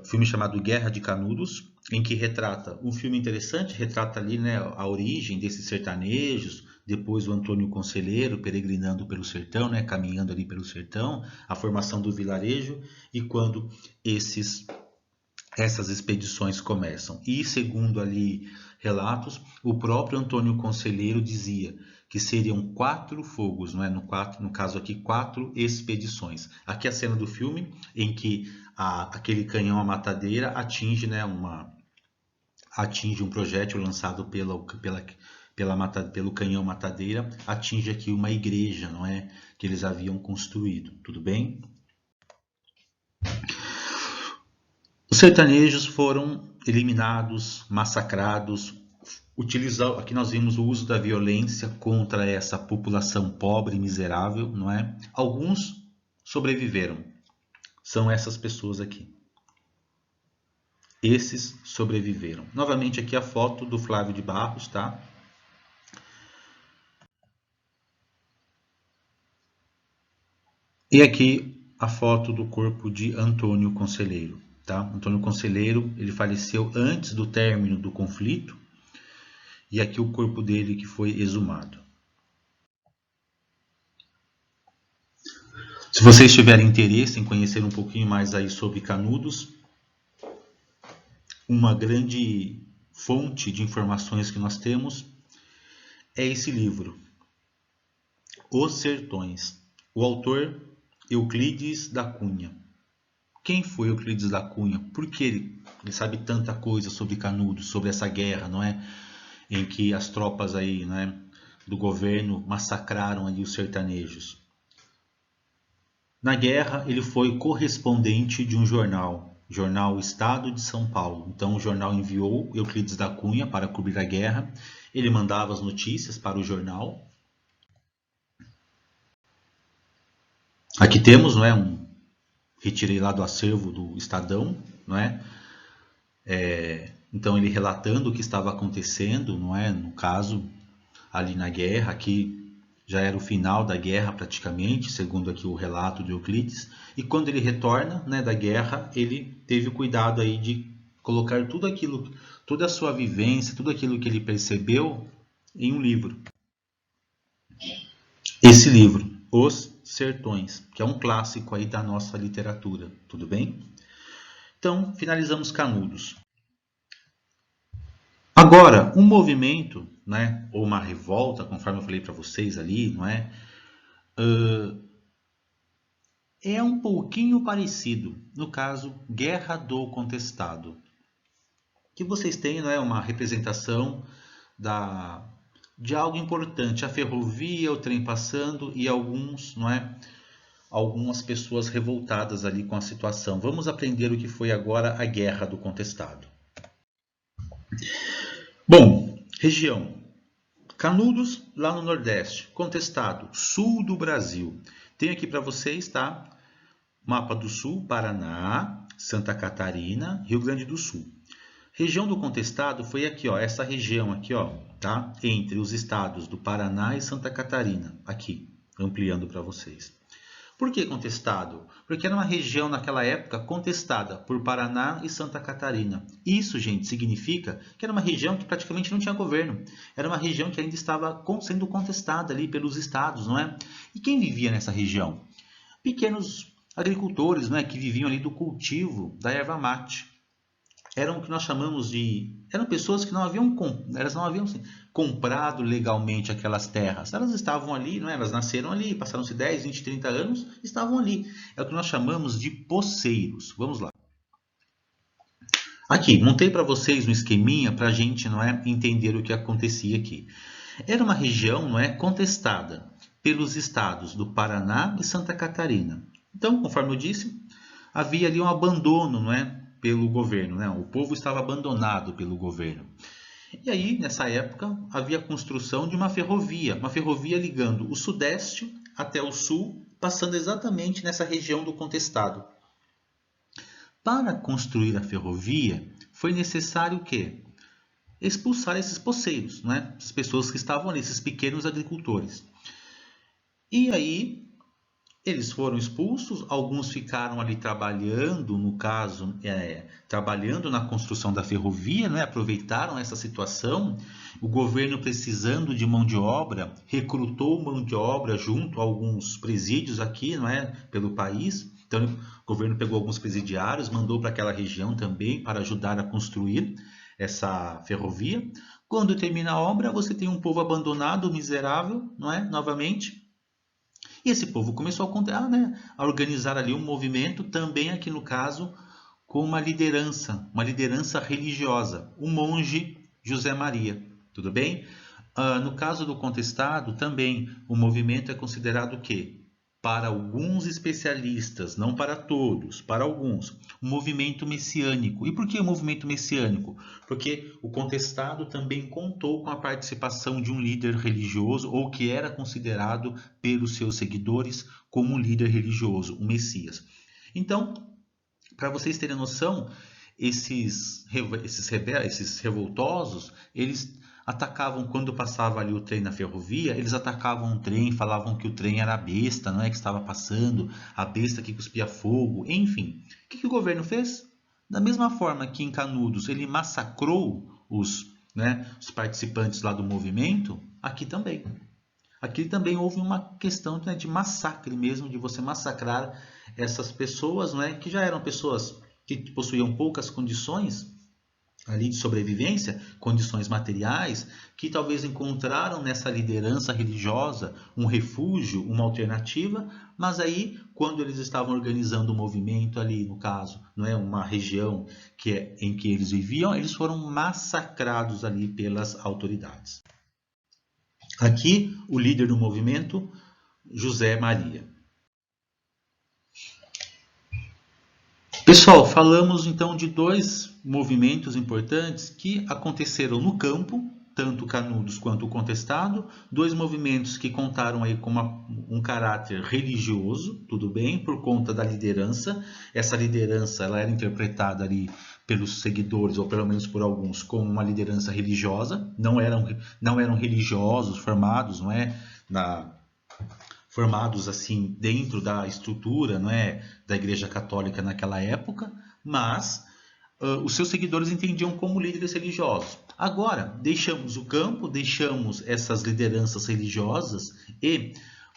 filme chamado Guerra de Canudos, em que retrata um filme interessante, retrata ali, né, a origem desses sertanejos, depois o Antônio Conselheiro peregrinando pelo sertão, né, caminhando ali pelo sertão, a formação do vilarejo e quando essas expedições começam. E segundo ali relatos, o próprio Antônio Conselheiro dizia que seriam 4 fogos, não é? No caso aqui, 4 expedições. Aqui a cena do filme em que aquele canhão a matadeira atinge, né, atinge um projétil lançado pelo canhão matadeira, atinge aqui uma igreja, não é? Que eles haviam construído, tudo bem? Os sertanejos foram eliminados, massacrados. Aqui nós vimos o uso da violência contra essa população pobre e miserável, não é? Alguns sobreviveram. São essas pessoas aqui. Esses sobreviveram. Novamente aqui a foto do Flávio de Barros, tá? E aqui a foto do corpo de Antônio Conselheiro, tá? Antônio Conselheiro, ele faleceu antes do término do conflito. E aqui o corpo dele que foi exumado. Se vocês tiverem interesse em conhecer um pouquinho mais aí sobre Canudos, uma grande fonte de informações que nós temos é esse livro, Os Sertões. O autor, Euclides da Cunha. Quem foi Euclides da Cunha? Por que ele sabe tanta coisa sobre Canudos, sobre essa guerra, não é? Em que as tropas aí, né, do governo massacraram ali os sertanejos. Na guerra, ele foi correspondente de um jornal Estado de São Paulo. Então, o jornal enviou Euclides da Cunha para cobrir a guerra. Ele mandava as notícias para o jornal. Aqui temos, não é, retirei lá do acervo do Estadão, não é? Então, ele relatando o que estava acontecendo, não é? No caso, ali na guerra, aqui já era o final da guerra praticamente, segundo aqui o relato de Euclides, e quando ele retorna, né, da guerra, ele teve o cuidado aí de colocar tudo aquilo, toda a sua vivência, tudo aquilo que ele percebeu em um livro. Esse livro, Os Sertões, que é um clássico aí da nossa literatura, tudo bem? Então, finalizamos Canudos. Agora, um movimento, né, ou uma revolta, conforme eu falei para vocês ali, não é? É um pouquinho parecido, no caso, Guerra do Contestado. Que vocês têm, não é, uma representação de algo importante, a ferrovia, o trem passando e não é, algumas pessoas revoltadas ali com a situação. Vamos aprender o que foi agora a Guerra do Contestado. Bom, região. Canudos, lá no Nordeste. Contestado, sul do Brasil. Tenho aqui para vocês, tá? Mapa do Sul, Paraná, Santa Catarina, Rio Grande do Sul. Região do contestado foi aqui, ó, essa região aqui, ó, tá? Entre os estados do Paraná e Santa Catarina, aqui, ampliando para vocês. Por que contestado? Porque era uma região naquela época contestada por Paraná e Santa Catarina. Isso, gente, significa que era uma região que praticamente não tinha governo. Era uma região que ainda estava sendo contestada ali pelos estados, não é? E quem vivia nessa região? Pequenos agricultores, não é, que viviam ali do cultivo da erva mate. Eram o que nós chamamos de... Eram pessoas que elas não haviam assim, comprado legalmente aquelas terras. Elas estavam ali, não é? Elas nasceram ali, passaram-se 10, 20, 30 anos, estavam ali. É o que nós chamamos de poceiros. Vamos lá. Aqui, montei para vocês um esqueminha para a gente, não é, entender o que acontecia aqui. Era uma região, não é, contestada pelos estados do Paraná e Santa Catarina. Então, conforme eu disse, havia ali um abandono, não é, pelo governo, né? O povo estava abandonado pelo governo. E aí, nessa época, havia a construção de uma ferrovia ligando o sudeste até o sul, passando exatamente nessa região do contestado. Para construir a ferrovia, foi necessário o quê? Expulsar esses poceiros, né? As pessoas que estavam ali, esses pequenos agricultores. E aí, eles foram expulsos, alguns ficaram ali trabalhando, no caso, trabalhando na construção da ferrovia, né? Aproveitaram essa situação. O governo, precisando de mão de obra, recrutou mão de obra junto a alguns presídios aqui, não é? Pelo país. Então, o governo pegou alguns presidiários, mandou para aquela região também para ajudar a construir essa ferrovia. Quando termina a obra, você tem um povo abandonado, miserável, não é? Novamente. E esse povo começou a organizar ali um movimento, também aqui no caso, com uma liderança religiosa, o monge José Maria, tudo bem? No caso do contestado, também o movimento é considerado o quê? Para alguns especialistas, não para todos, para alguns, um movimento messiânico. E por que o movimento messiânico? Porque o contestado também contou com a participação de um líder religioso, ou que era considerado pelos seus seguidores como um líder religioso, um Messias. Então, para vocês terem noção, esses revoltosos, eles atacavam quando passava ali o trem na ferrovia, eles atacavam o trem, falavam que o trem era a besta, não é, que estava passando, a besta que cuspia fogo, enfim. O que o governo fez? Da mesma forma que em Canudos ele massacrou os participantes lá do movimento, aqui também. Aqui também houve uma questão, né, de massacre mesmo, de você massacrar essas pessoas, né, que já eram pessoas que possuíam poucas condições ali de sobrevivência, condições materiais, que talvez encontraram nessa liderança religiosa um refúgio, uma alternativa, mas aí, quando eles estavam organizando o movimento ali, no caso, não é uma região em que eles viviam, eles foram massacrados ali pelas autoridades. Aqui, o líder do movimento, José Maria. Pessoal, falamos então de dois movimentos importantes que aconteceram no campo, tanto Canudos quanto o Contestado, dois movimentos que contaram aí com um caráter religioso, tudo bem, por conta da liderança. Essa liderança ela era interpretada ali pelos seguidores, ou pelo menos por alguns, como uma liderança religiosa, não eram religiosos formados, não é, formados assim dentro da estrutura, não é, da Igreja Católica naquela época, mas os seus seguidores entendiam como líderes religiosos. Agora, deixamos o campo, deixamos essas lideranças religiosas e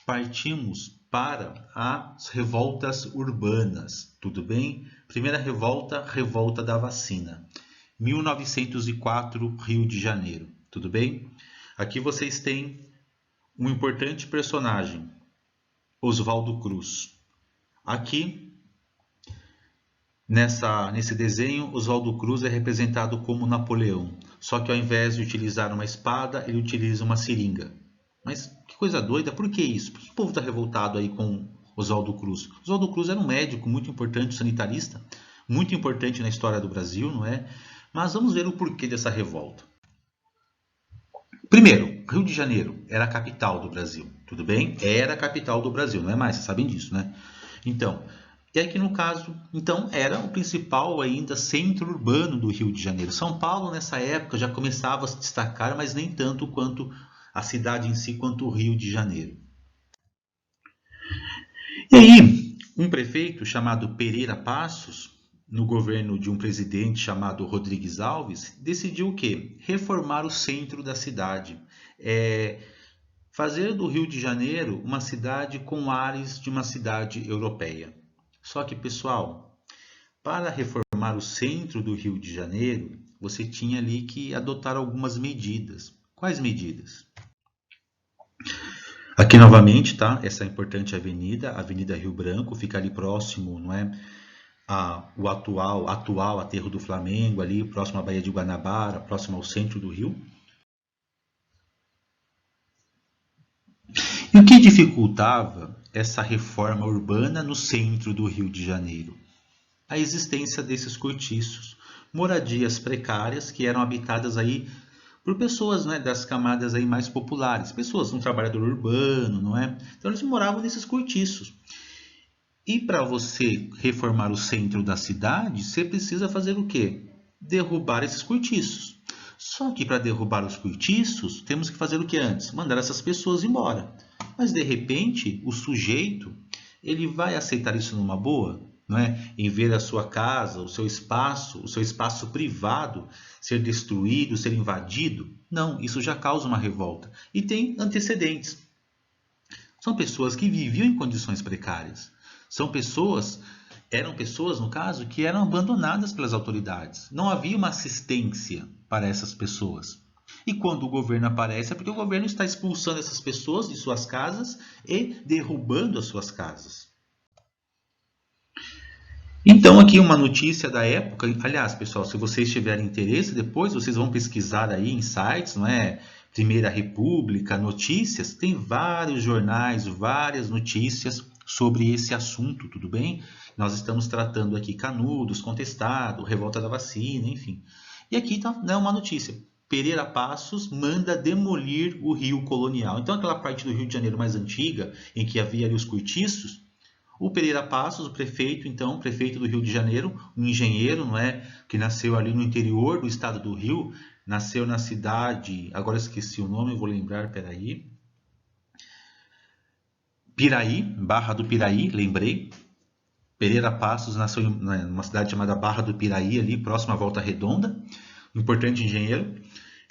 partimos para as revoltas urbanas, tudo bem? Primeira revolta, revolta da vacina, 1904, Rio de Janeiro, tudo bem? Aqui vocês têm um importante personagem, Oswaldo Cruz. Aqui, nesse desenho, Oswaldo Cruz é representado como Napoleão. Só que ao invés de utilizar uma espada, ele utiliza uma seringa. Mas que coisa doida, por que isso? Por que o povo está revoltado aí com Oswaldo Cruz? Oswaldo Cruz era um médico muito importante, sanitarista, muito importante na história do Brasil, não é? Mas vamos ver o porquê dessa revolta. Primeiro, Rio de Janeiro era a capital do Brasil, tudo bem? Era a capital do Brasil, não é mais, vocês sabem disso, né? Então, e aí que no caso, então era o principal ainda centro urbano do Rio de Janeiro. São Paulo nessa época já começava a se destacar, mas nem tanto quanto a cidade em si, quanto o Rio de Janeiro. E aí, um prefeito chamado Pereira Passos, no governo de um presidente chamado Rodrigues Alves, decidiu o quê? Reformar o centro da cidade. É, fazer do Rio de Janeiro uma cidade com ares de uma cidade europeia. Só que, pessoal, para reformar o centro do Rio de Janeiro, você tinha ali que adotar algumas medidas. Quais medidas? Aqui novamente, tá? Essa importante avenida, Avenida Rio Branco, fica ali próximo, não é? O atual aterro do Flamengo, ali próximo à Baía de Guanabara, próximo ao centro do Rio. E o que dificultava essa reforma urbana no centro do Rio de Janeiro? A existência desses cortiços, moradias precárias que eram habitadas aí por pessoas, né, das camadas aí mais populares, pessoas, um trabalhador urbano, não é? Então eles moravam nesses cortiços. E para você reformar o centro da cidade, você precisa fazer o quê? Derrubar esses cortiços. Só que para derrubar os cortiços, temos que fazer o que antes? Mandar essas pessoas embora. Mas de repente, o sujeito, ele vai aceitar isso numa boa? Não é? Em ver a sua casa, o seu espaço privado ser destruído, ser invadido? Não, isso já causa uma revolta. E tem antecedentes. São pessoas que viviam em condições precárias. Eram pessoas, no caso, que eram abandonadas pelas autoridades. Não havia uma assistência para essas pessoas. E quando o governo aparece, é porque o governo está expulsando essas pessoas de suas casas e derrubando as suas casas. Então, aqui uma notícia da época. Aliás, pessoal, se vocês tiverem interesse, depois vocês vão pesquisar aí em sites, não é? Primeira República, notícias. Tem vários jornais, várias notícias sobre esse assunto, tudo bem? Nós estamos tratando aqui Canudos, Contestado, Revolta da Vacina, enfim. E aqui está, né, uma notícia. Pereira Passos manda demolir o Rio Colonial. Então, aquela parte do Rio de Janeiro mais antiga, em que havia ali os cortiços, o Pereira Passos, o prefeito, então, prefeito do Rio de Janeiro, um engenheiro, não é, que nasceu ali no interior do estado do Rio, nasceu na cidade, agora esqueci o nome, vou lembrar, peraí. Piraí, Barra do Piraí, lembrei. Pereira Passos nasceu em uma cidade chamada Barra do Piraí, ali próximo à Volta Redonda, um importante engenheiro.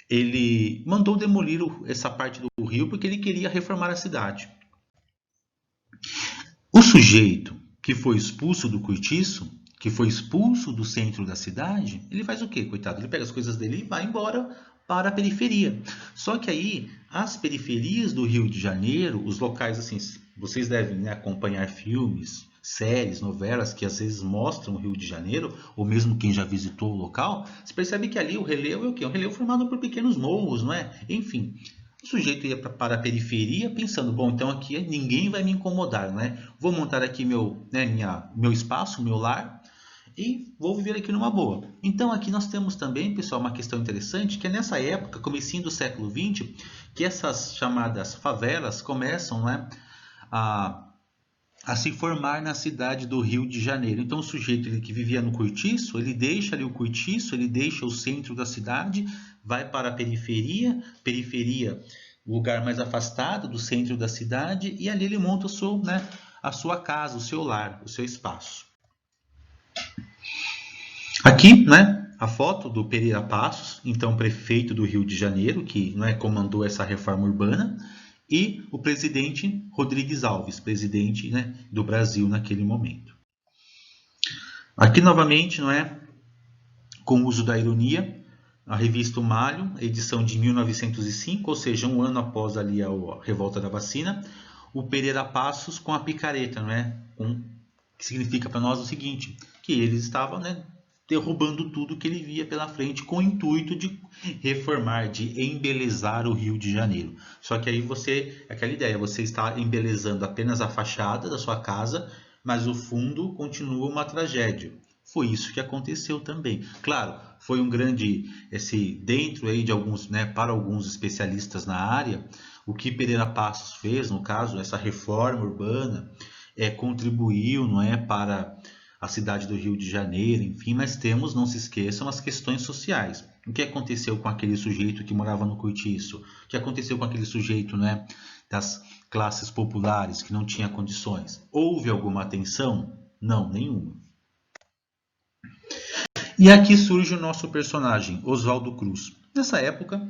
Ele mandou demolir essa parte do rio porque ele queria reformar a cidade. O sujeito que foi expulso do cortiço, que foi expulso do centro da cidade, ele faz o quê, coitado? Ele pega as coisas dele e vai embora para a periferia. Só que aí, as periferias do Rio de Janeiro, os locais assim, vocês devem, né, acompanhar filmes, séries, novelas que às vezes mostram o Rio de Janeiro, ou mesmo quem já visitou o local, você percebe que ali o relevo é o quê? Um relevo formado por pequenos morros, não é? Enfim, o sujeito ia para a periferia pensando, bom, então aqui ninguém vai me incomodar, né? Vou montar aqui meu espaço, meu lar e vou viver aqui numa boa. Então aqui nós temos também, pessoal, uma questão interessante, que é nessa época, comecinho do século XX, que essas chamadas favelas começam, né, a se formar na cidade do Rio de Janeiro. Então o sujeito que vivia no cortiço, ele deixa ali o cortiço, ele deixa o centro da cidade, vai para a periferia, lugar mais afastado do centro da cidade, e ali ele monta a sua casa, o seu lar, o seu espaço. Aqui, né, a foto do Pereira Passos, então prefeito do Rio de Janeiro, que, né, comandou essa reforma urbana, e o presidente Rodrigues Alves, presidente, né, do Brasil naquele momento. Aqui novamente, não é, com o uso da ironia, a revista O Malho, edição de 1905, ou seja, um ano após ali a revolta da vacina, o Pereira Passos com a picareta, não é, que significa para nós o seguinte, que eles estavam, né, derrubando tudo que ele via pela frente com o intuito de reformar, de embelezar o Rio de Janeiro. Só que aí aquela ideia, você está embelezando apenas a fachada da sua casa, mas o fundo continua uma tragédia. Foi isso que aconteceu também. Claro, foi um grande, dentro aí de alguns, né, para alguns especialistas na área, o que Pereira Passos fez, no caso, essa reforma urbana, contribuiu, não é, para a cidade do Rio de Janeiro, enfim, mas temos, não se esqueçam, as questões sociais. O que aconteceu com aquele sujeito que morava no Cortiço? O que aconteceu com aquele sujeito, né, das classes populares que não tinha condições? Houve alguma atenção? Não, nenhuma. E aqui surge o nosso personagem, Oswaldo Cruz. Nessa época,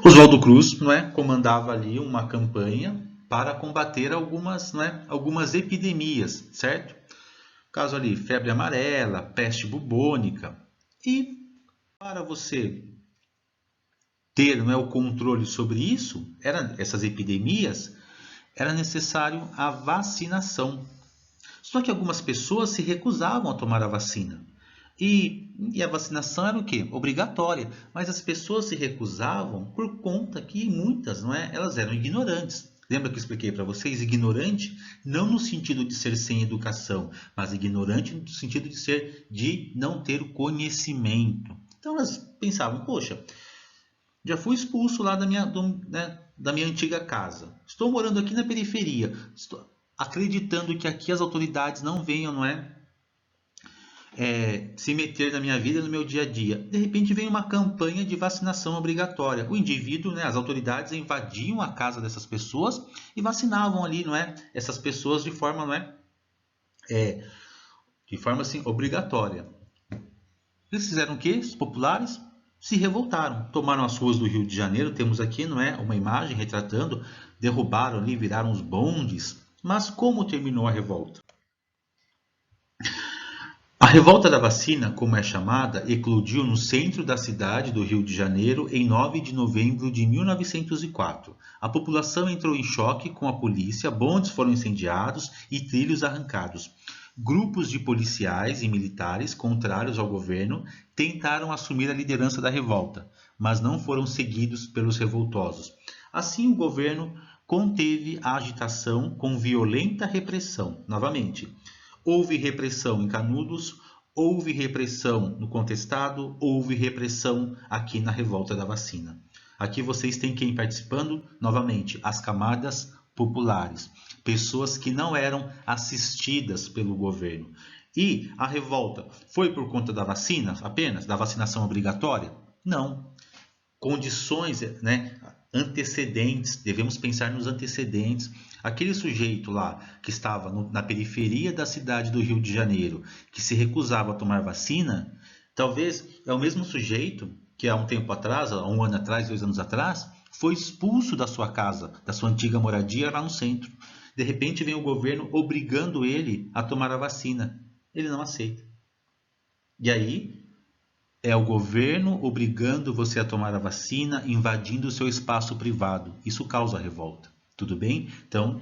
Oswaldo Cruz, não é, comandava ali uma campanha para combater algumas, algumas epidemias, certo? Caso ali, febre amarela, peste bubônica. E para você ter, não é, o controle sobre isso, essas epidemias, era necessário a vacinação. Só que algumas pessoas se recusavam a tomar a vacina. E a vacinação era o quê? Obrigatória. Mas as pessoas se recusavam por conta que muitas, não é? Elas eram ignorantes. Lembra que eu expliquei para vocês? Ignorante não no sentido de ser sem educação, mas ignorante no sentido de não ter o conhecimento. Então elas pensavam, poxa, já fui expulso lá da minha antiga casa. Estou morando aqui na periferia. Estou acreditando que aqui as autoridades não venham, não é? Se meter na minha vida, no meu dia a dia. De repente vem uma campanha de vacinação obrigatória. O indivíduo, né, as autoridades invadiam a casa dessas pessoas e vacinavam ali, não é, essas pessoas de forma, não de forma assim obrigatória. Eles fizeram o quê? Os populares se revoltaram, tomaram as ruas do Rio de Janeiro. Temos aqui, não é, uma imagem retratando, derrubaram ali, viraram os bondes. Mas como terminou a revolta? A revolta da vacina, como é chamada, eclodiu no centro da cidade do Rio de Janeiro em 9 de novembro de 1904. A população entrou em choque com a polícia, bondes foram incendiados e trilhos arrancados. Grupos de policiais e militares contrários ao governo tentaram assumir a liderança da revolta, mas não foram seguidos pelos revoltosos. Assim, o governo conteve a agitação com violenta repressão. Novamente, houve repressão em Canudos, houve repressão no Contestado, houve repressão aqui na revolta da vacina. Aqui vocês têm quem participando? Novamente, as camadas populares, pessoas que não eram assistidas pelo governo. E a revolta foi por conta da vacina apenas? Da vacinação obrigatória? Não. Condições, né, antecedentes, devemos pensar nos antecedentes. Aquele sujeito lá que estava na periferia da cidade do Rio de Janeiro, que se recusava a tomar vacina, talvez é o mesmo sujeito que há um tempo atrás, há um ano atrás, 2 anos atrás, foi expulso da sua casa, da sua antiga moradia lá no centro. De repente vem o governo obrigando ele a tomar a vacina. Ele não aceita. E aí é o governo obrigando você a tomar a vacina, invadindo o seu espaço privado. Isso causa revolta. Tudo bem? Então,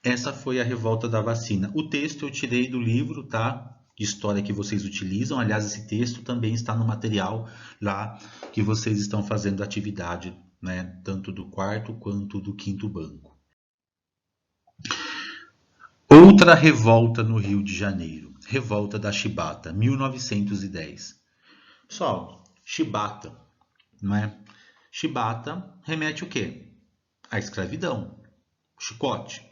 essa foi a revolta da vacina. O texto eu tirei do livro, tá? De história que vocês utilizam. Aliás, esse texto também está no material lá que vocês estão fazendo atividade, né? Tanto do quarto quanto do quinto banco. Outra revolta no Rio de Janeiro. Revolta da Chibata, 1910. Pessoal, chibata, não é? Chibata remete o quê? A escravidão, o chicote.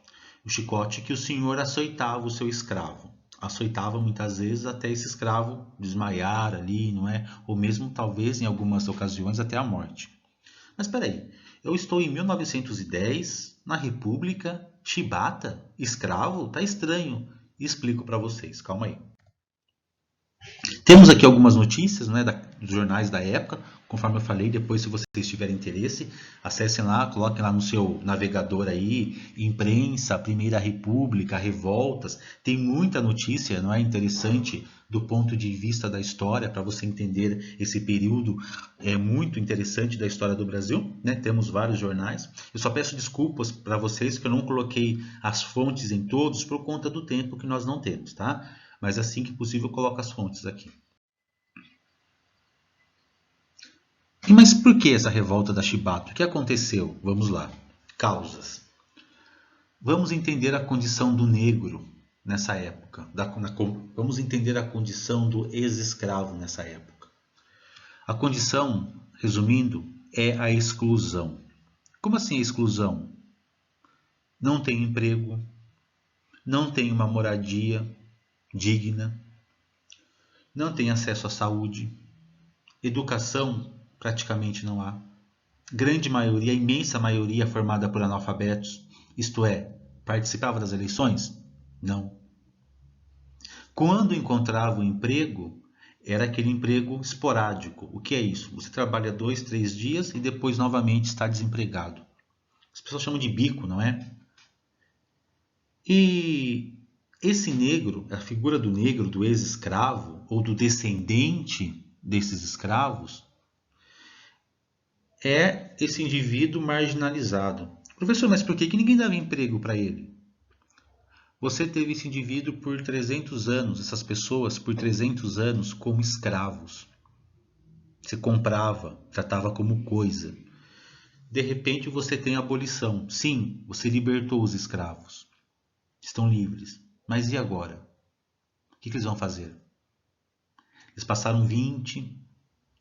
O chicote que o senhor açoitava o seu escravo. Açoitava muitas vezes até esse escravo desmaiar ali, não é? Ou mesmo talvez em algumas ocasiões até a morte. Mas espera aí, eu estou em 1910, na República, chibata, escravo? Tá estranho. Explico para vocês, calma aí. Temos aqui algumas notícias, né, dos jornais da época. Conforme eu falei, depois, se vocês tiverem interesse, acessem lá, coloquem lá no seu navegador aí, imprensa, Primeira República, revoltas. Tem muita notícia, não é, interessante do ponto de vista da história, para você entender esse período muito interessante da história do Brasil, né? Temos vários jornais. Eu só peço desculpas para vocês que eu não coloquei as fontes em todos por conta do tempo que nós não temos, tá? Mas assim que possível eu coloco as fontes aqui. Mas por que essa revolta da Chibata? O que aconteceu? Vamos lá. Causas. Vamos entender a condição do negro, nessa época. Vamos entender a condição do ex-escravo nessa época. A condição, resumindo, é a exclusão. Como assim a exclusão? Não tem emprego, não tem uma moradia digna, não tem acesso à saúde, educação praticamente não há. Grande maioria, imensa maioria formada por analfabetos, isto é, participava das eleições? Não. Quando encontrava um emprego, era aquele emprego esporádico. O que é isso? Você trabalha 2, 3 dias e depois novamente está desempregado. As pessoas chamam de bico, não é? E esse negro, a figura do negro, do ex-escravo ou do descendente desses escravos, é esse indivíduo marginalizado. Professor, mas por que ninguém dava emprego para ele? Você teve esse indivíduo por 300 anos, essas pessoas por 300 anos como escravos. Você comprava, tratava como coisa. De repente você tem a abolição. Sim, você libertou os escravos. Estão livres. Mas e agora? O que eles vão fazer? Eles passaram 20,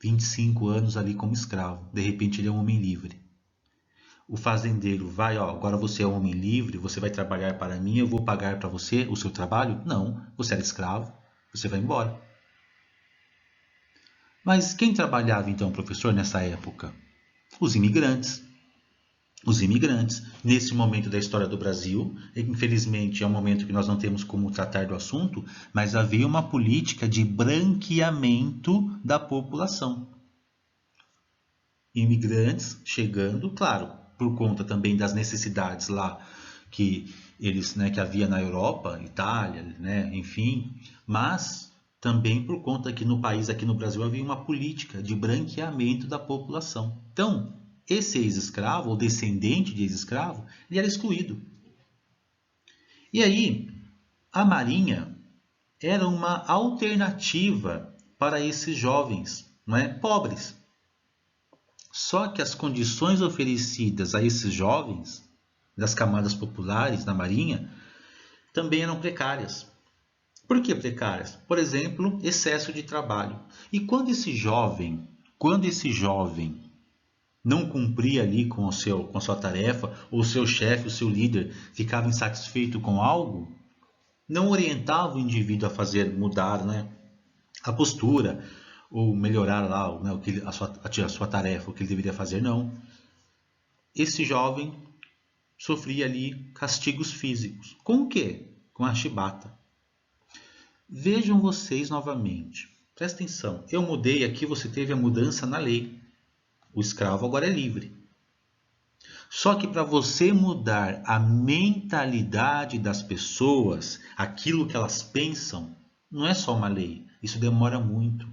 25 anos ali como escravo. De repente ele é um homem livre. O fazendeiro vai, ó, agora você é um homem livre, você vai trabalhar para mim, eu vou pagar para você o seu trabalho? Não, você era escravo, você vai embora. Mas quem trabalhava então, professor, nessa época? Os imigrantes. Os imigrantes. Nesse momento da história do Brasil, infelizmente é um momento que nós não temos como tratar do assunto, mas havia uma política de branqueamento da população. Imigrantes chegando, claro, por conta também das necessidades lá que eles, né, que havia na Europa, Itália, né, enfim, mas também por conta que no país, aqui no Brasil, havia uma política de branqueamento da população. Então, esse ex-escravo, ou descendente de ex-escravo, ele era excluído. E aí, a Marinha era uma alternativa para esses jovens, não é, pobres. Só que as condições oferecidas a esses jovens, das camadas populares na Marinha, também eram precárias. Por que precárias? Por exemplo, excesso de trabalho. E quando esse jovem não cumpria ali com a sua tarefa, ou o seu chefe, o seu líder, ficava insatisfeito com algo, não orientava o indivíduo a fazer mudar, né, a postura, ou melhorar lá, né, a sua tarefa, o que ele deveria fazer, não. Esse jovem sofria ali castigos físicos. Com o quê? Com a chibata. Vejam vocês novamente. Presta atenção. Eu mudei aqui, você teve a mudança na lei. O escravo agora é livre. Só que para você mudar a mentalidade das pessoas, aquilo que elas pensam, não é só uma lei. Isso demora muito.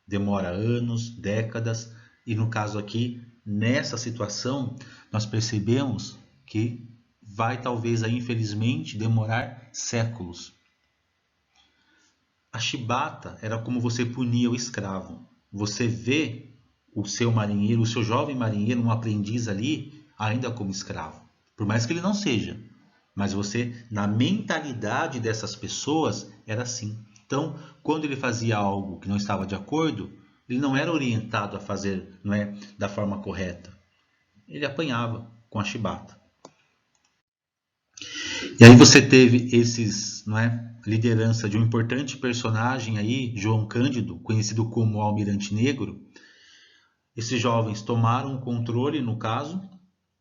Demora anos, décadas. E no caso aqui, nessa situação, nós percebemos que vai talvez aí, infelizmente, demorar séculos. A chibata era como você punia o escravo. Você vê o seu marinheiro, o seu jovem marinheiro, um aprendiz ali, ainda como escravo. Por mais que ele não seja. Mas você, na mentalidade dessas pessoas, era assim. Então, quando ele fazia algo que não estava de acordo, ele não era orientado a fazer, não é, da forma correta. Ele apanhava com a chibata. E aí você teve esses, não é, liderança de um importante personagem aí, João Cândido, conhecido como Almirante Negro. Esses jovens tomaram o controle, no caso,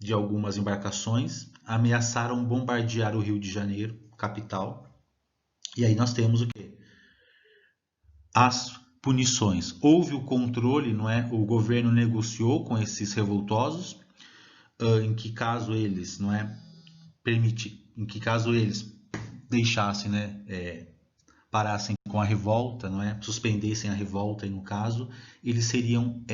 de algumas embarcações, ameaçaram bombardear o Rio de Janeiro, capital. E aí nós temos o quê? As punições. Houve o controle, não é? O governo negociou com esses revoltosos, em que caso eles, não é, em que caso eles deixassem, né, parassem com a revolta, não é, suspendessem a revolta, e no caso eles teriam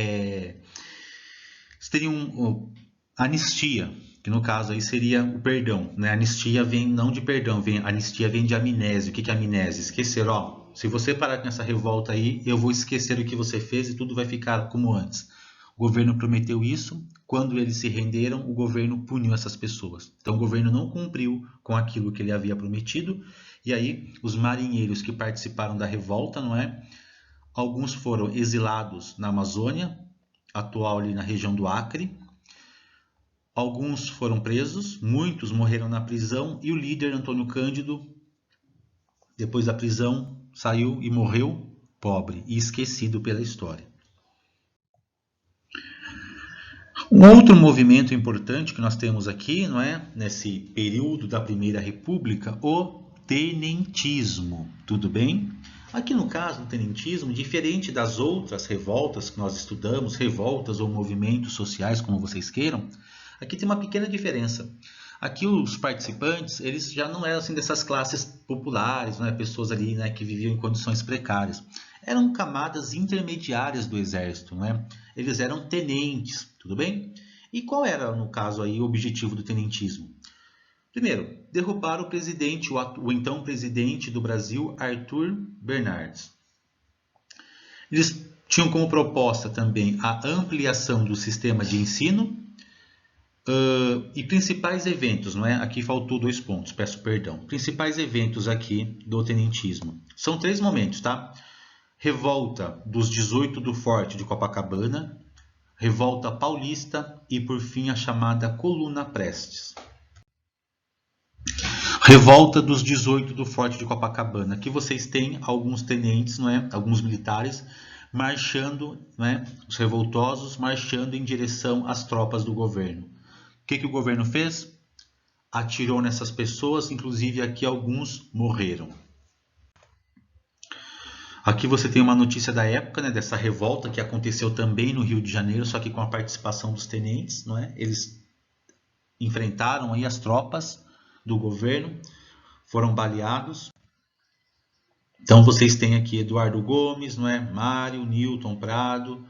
anistia, que no caso aí seria o perdão, né? Anistia vem não de perdão, anistia vem de amnésia. O que é amnésia? Esquecer, ó, se você parar com essa revolta aí, eu vou esquecer o que você fez e tudo vai ficar como antes. O governo prometeu isso, quando eles se renderam, o governo puniu essas pessoas. Então o governo não cumpriu com aquilo que ele havia prometido E aí, os marinheiros que participaram da revolta, não é? Alguns foram exilados na Amazônia, atual ali na região do Acre. Alguns foram presos, muitos morreram na prisão e o líder Antônio Cândido, depois da prisão, saiu e morreu pobre e esquecido pela história. Um outro movimento importante que nós temos aqui, não é, nesse período da Primeira República, o tenentismo, tudo bem? Aqui no caso do tenentismo, diferente das outras revoltas que nós estudamos, revoltas ou movimentos sociais, como vocês queiram, aqui tem uma pequena diferença. Aqui os participantes, eles já não eram assim dessas classes populares, né, pessoas ali, né, que viviam em condições precárias. Eram camadas intermediárias do exército, né? Eles eram tenentes, tudo bem? E qual era, no caso aí, o objetivo do tenentismo? Primeiro, derrubar o presidente, o então presidente do Brasil, Arthur Bernardes. Eles tinham como proposta também a ampliação do sistema de ensino e principais eventos, não é? Aqui faltou 2 pontos, peço perdão. Principais eventos aqui do tenentismo. São 3 momentos, tá? Revolta dos 18 do Forte de Copacabana, Revolta Paulista e, por fim, a chamada Coluna Prestes. Revolta dos 18 do Forte de Copacabana. Aqui vocês têm alguns tenentes, não é? Alguns militares marchando, não é? Os revoltosos marchando em direção às tropas do governo. O que o governo fez? Atirou nessas pessoas, inclusive aqui alguns morreram. Aqui você tem uma notícia da época, né, dessa revolta que aconteceu também no Rio de Janeiro, só que com a participação dos tenentes, não é? Eles enfrentaram aí as tropas do governo, foram baleados. Então vocês têm aqui Eduardo Gomes, não é? Mário, Newton Prado.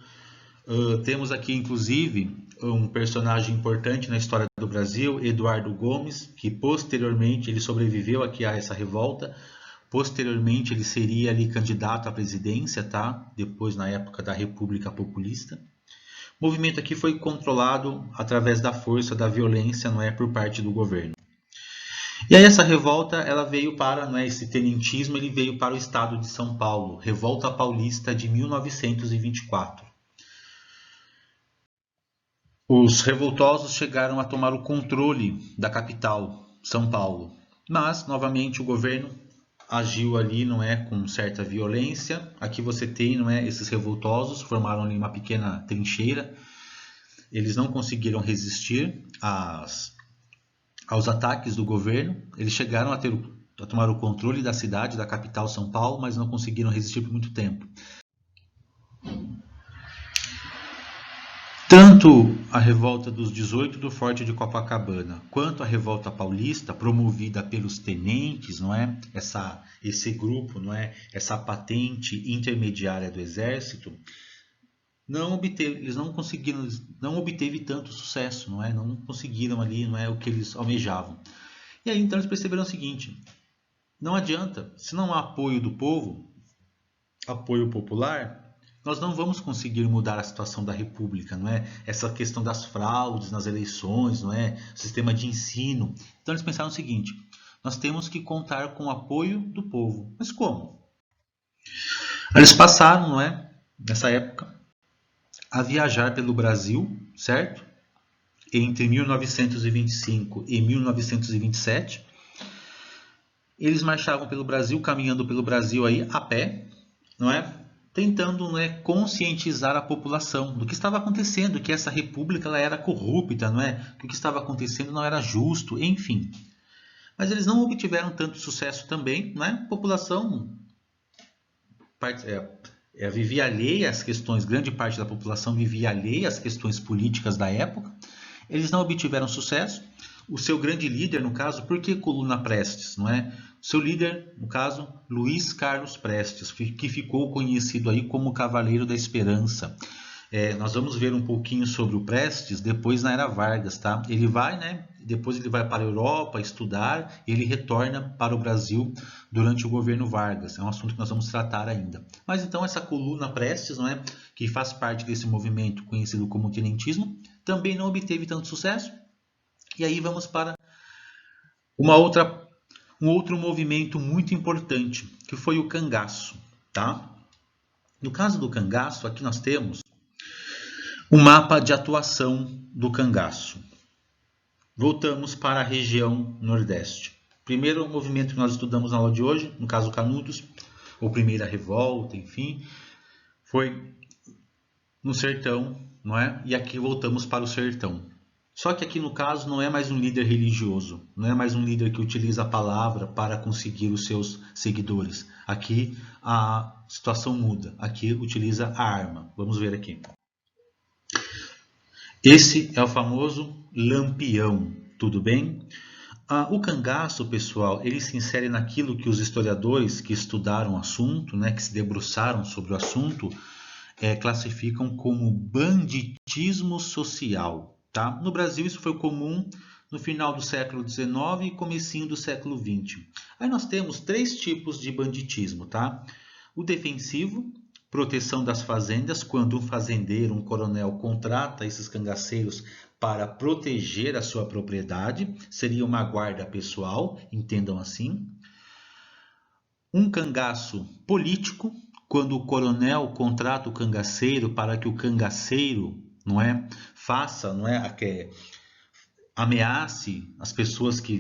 Temos aqui inclusive um personagem importante na história do Brasil, Eduardo Gomes, que posteriormente ele sobreviveu aqui a essa revolta. Posteriormente ele seria ali candidato à presidência, tá? Depois na época da República Populista. O movimento aqui foi controlado através da força, da violência, não é, por parte do governo. E aí essa revolta, ela veio para, não é, esse tenentismo, ele veio para o estado de São Paulo, Revolta Paulista de 1924. Os revoltosos chegaram a tomar o controle da capital, São Paulo, mas novamente o governo agiu ali, não é, com certa violência. Aqui você tem, não é, esses revoltosos formaram ali uma pequena trincheira. Eles não conseguiram resistir aos ataques do governo. Eles chegaram a tomar o controle da cidade, da capital São Paulo, mas não conseguiram resistir por muito tempo. Tanto a revolta dos 18 do Forte de Copacabana, quanto a revolta paulista, promovida pelos tenentes, não é? Esse grupo, não é? Essa patente intermediária do exército, eles não conseguiram, não obteve tanto sucesso, não é? Não conseguiram ali, não é, o que eles almejavam. E aí então eles perceberam o seguinte: não adianta, se não há apoio do povo, apoio popular, nós não vamos conseguir mudar a situação da República, não é? Essa questão das fraudes nas eleições, não é? Sistema de ensino. Então eles pensaram o seguinte: nós temos que contar com o apoio do povo. Mas como? Eles passaram, não é, nessa época, a viajar pelo Brasil, certo? Entre 1925 e 1927, eles marchavam pelo Brasil, caminhando pelo Brasil aí a pé, não é? Tentando, não é, conscientizar a população do que estava acontecendo, que essa república ela era corrupta, não é? Que o que estava acontecendo não era justo, enfim. Mas eles não obtiveram tanto sucesso também, não é? A população vivia alheia às questões, grande parte da população vivia alheia às questões políticas da época. Eles não obtiveram sucesso. O seu grande líder, no caso, por que Coluna Prestes, não é? Seu líder, no caso, Luiz Carlos Prestes, que ficou conhecido aí como Cavaleiro da Esperança. Nós vamos ver um pouquinho sobre o Prestes depois na Era Vargas, tá? Ele vai, né? Depois ele vai para a Europa estudar e ele retorna para o Brasil durante o governo Vargas. É um assunto que nós vamos tratar ainda. Mas então essa Coluna Prestes, não é, que faz parte desse movimento conhecido como tenentismo, também não obteve tanto sucesso. E aí vamos para uma outra um outro movimento muito importante, que foi o cangaço, tá? No caso do cangaço, aqui nós temos o mapa de atuação do cangaço. Voltamos para a região Nordeste. Primeiro movimento que nós estudamos na aula de hoje, no caso Canudos, ou primeira revolta, enfim, foi no sertão, não é? E aqui voltamos para o sertão. Só que aqui no caso não é mais um líder religioso, não é mais um líder que utiliza a palavra para conseguir os seus seguidores. Aqui a situação muda, aqui utiliza a arma. Vamos ver aqui. Esse é o famoso lampião, tudo bem? O cangaço, pessoal, ele se insere naquilo que os historiadores que estudaram o assunto, né, que se debruçaram sobre o assunto, classificam como banditismo social. Tá? No Brasil isso foi comum no final do século XIX e comecinho do século XX. Aí nós temos 3 tipos de banditismo. Tá? O defensivo, proteção das fazendas, quando um fazendeiro, um coronel, contrata esses cangaceiros para proteger a sua propriedade, seria uma guarda pessoal, entendam assim. Um cangaço político, quando o coronel contrata o cangaceiro para que o cangaceiro, não é, faça, não é, ameace as pessoas que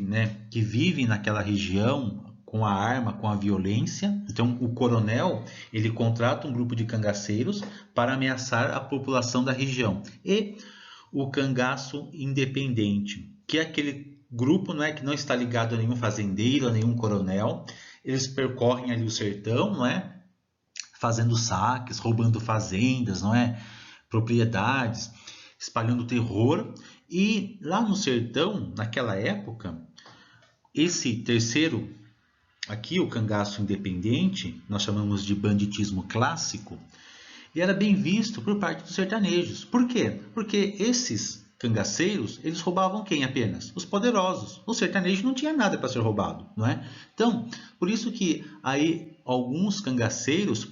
vivem naquela região com a arma, com a violência. Então, o coronel, ele contrata um grupo de cangaceiros para ameaçar a população da região. E o cangaço independente, que é aquele grupo, não é, que não está ligado a nenhum fazendeiro, a nenhum coronel. Eles percorrem ali o sertão, não é, fazendo saques, roubando fazendas, não é, propriedades, espalhando terror. E lá no sertão, naquela época, esse terceiro, aqui o cangaço independente, nós chamamos de banditismo clássico, e era bem visto por parte dos sertanejos. Por quê? Porque esses cangaceiros, eles roubavam quem apenas? Os poderosos. O sertanejo não tinha nada para ser roubado, não é? Então, por isso que aí alguns cangaceiros,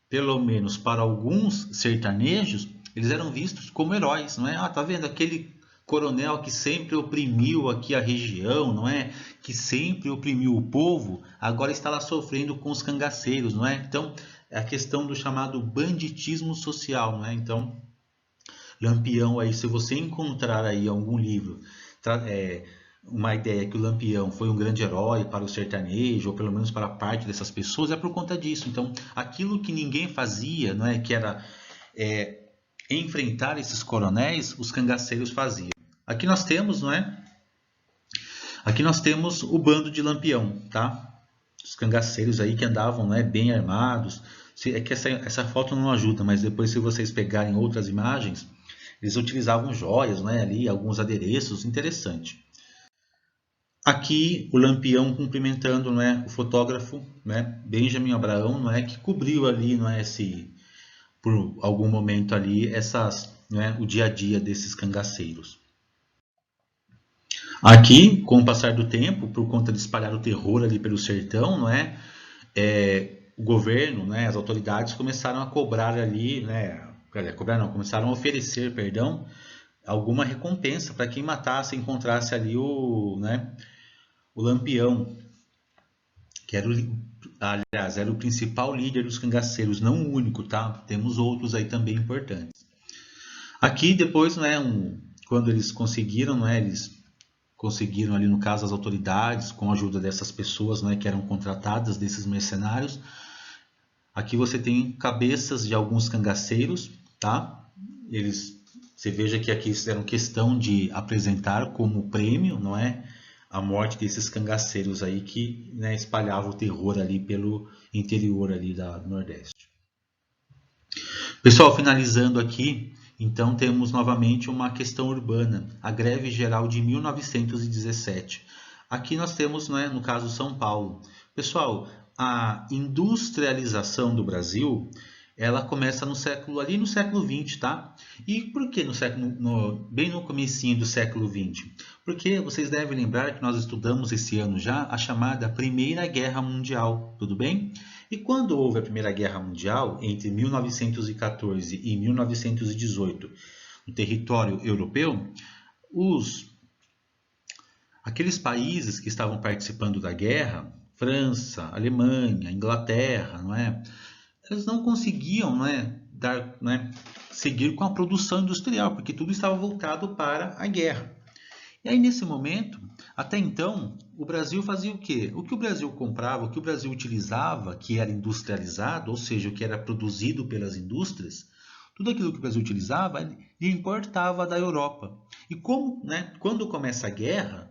pelo menos para alguns sertanejos, eles eram vistos como heróis, não é? Ah, tá vendo aquele coronel que sempre oprimiu aqui a região, não é? Que sempre oprimiu o povo, agora está lá sofrendo com os cangaceiros, não é? Então, é a questão do chamado banditismo social, não é? Então, Lampião aí, se você encontrar aí algum livro, uma ideia que o Lampião foi um grande herói para o sertanejo, ou pelo menos para parte dessas pessoas, é por conta disso. Então, aquilo que ninguém fazia, não é? Que era enfrentar esses coronéis, os cangaceiros faziam. Aqui nós temos, não é? Aqui nós temos o bando de Lampião, tá? Os cangaceiros aí que andavam, né, bem armados. É que essa foto não ajuda, mas depois se vocês pegarem outras imagens, eles utilizavam joias, né, ali, alguns adereços, interessante. Aqui o Lampião cumprimentando, né, o fotógrafo, né, Benjamin Abraão, não é, que cobriu ali, não é, por algum momento ali, o dia a dia desses cangaceiros. Aqui, com o passar do tempo, por conta de espalhar o terror ali pelo sertão, não é, o governo, né, as autoridades começaram a cobrar ali, né, começaram a oferecer, perdão, alguma recompensa para quem matasse, encontrasse ali o Lampião, que era era o principal líder dos cangaceiros, não o único, tá? Temos outros aí também importantes. Aqui depois, quando eles conseguiram, eles conseguiram ali no caso as autoridades, com a ajuda dessas pessoas, que eram contratadas, desses mercenários. Aqui você tem cabeças de alguns cangaceiros, tá? Você veja que aqui fizeram questão de apresentar como prêmio, não é? A morte desses cangaceiros aí que espalhavam o terror ali pelo interior ali do Nordeste. Pessoal, finalizando aqui, então temos novamente uma questão urbana, a greve geral de 1917. Aqui nós temos, no caso, São Paulo. Pessoal, a industrialização do Brasil, ela começa no século XX, tá? E por que bem no comecinho do século XX? Porque vocês devem lembrar que nós estudamos esse ano já a chamada Primeira Guerra Mundial, tudo bem? E quando houve a Primeira Guerra Mundial, entre 1914 e 1918, no território europeu, Aqueles países que estavam participando da guerra, França, Alemanha, Inglaterra, não é? Eles não conseguiam, não é, seguir com a produção industrial, porque tudo estava voltado para a guerra. E aí, nesse momento, até então, o Brasil fazia o quê? O que o Brasil comprava, o que o Brasil utilizava, que era industrializado, ou seja, o que era produzido pelas indústrias, tudo aquilo que o Brasil utilizava, ele importava da Europa. E como, né, quando começa a guerra,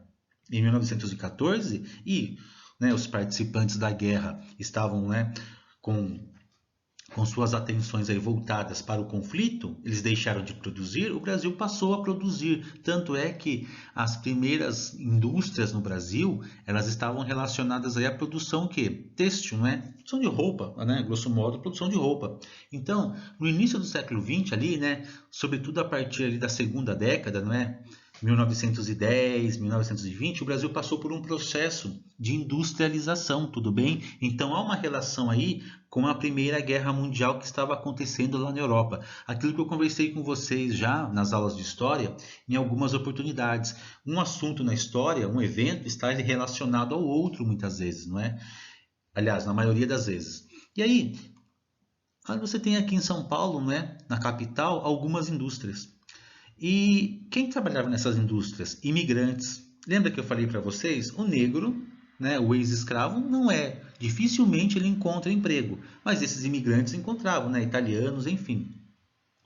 em 1914, e né, os participantes da guerra estavam, né, com suas atenções aí voltadas para o conflito, eles deixaram de produzir, o Brasil passou a produzir. Tanto é que as primeiras indústrias no Brasil, elas estavam relacionadas aí à produção que? Têxtil, não é? Produção de roupa, né? Grosso modo, produção de roupa. Então, no início do século XX ali, né, sobretudo a partir ali da segunda década, não é? 1910, 1920, o Brasil passou por um processo de industrialização, tudo bem? Então há uma relação aí com a Primeira Guerra Mundial que estava acontecendo lá na Europa. Aquilo que eu conversei com vocês já nas aulas de história, em algumas oportunidades. Um assunto na história, um evento, está relacionado ao outro muitas vezes, não é? Aliás, na maioria das vezes. E aí você tem aqui em São Paulo, né, na capital, algumas indústrias. E quem trabalhava nessas indústrias? Imigrantes. Lembra que eu falei para vocês? O negro, né, o ex-escravo, não é. Dificilmente ele encontra emprego. Mas esses imigrantes encontravam, né, italianos, enfim.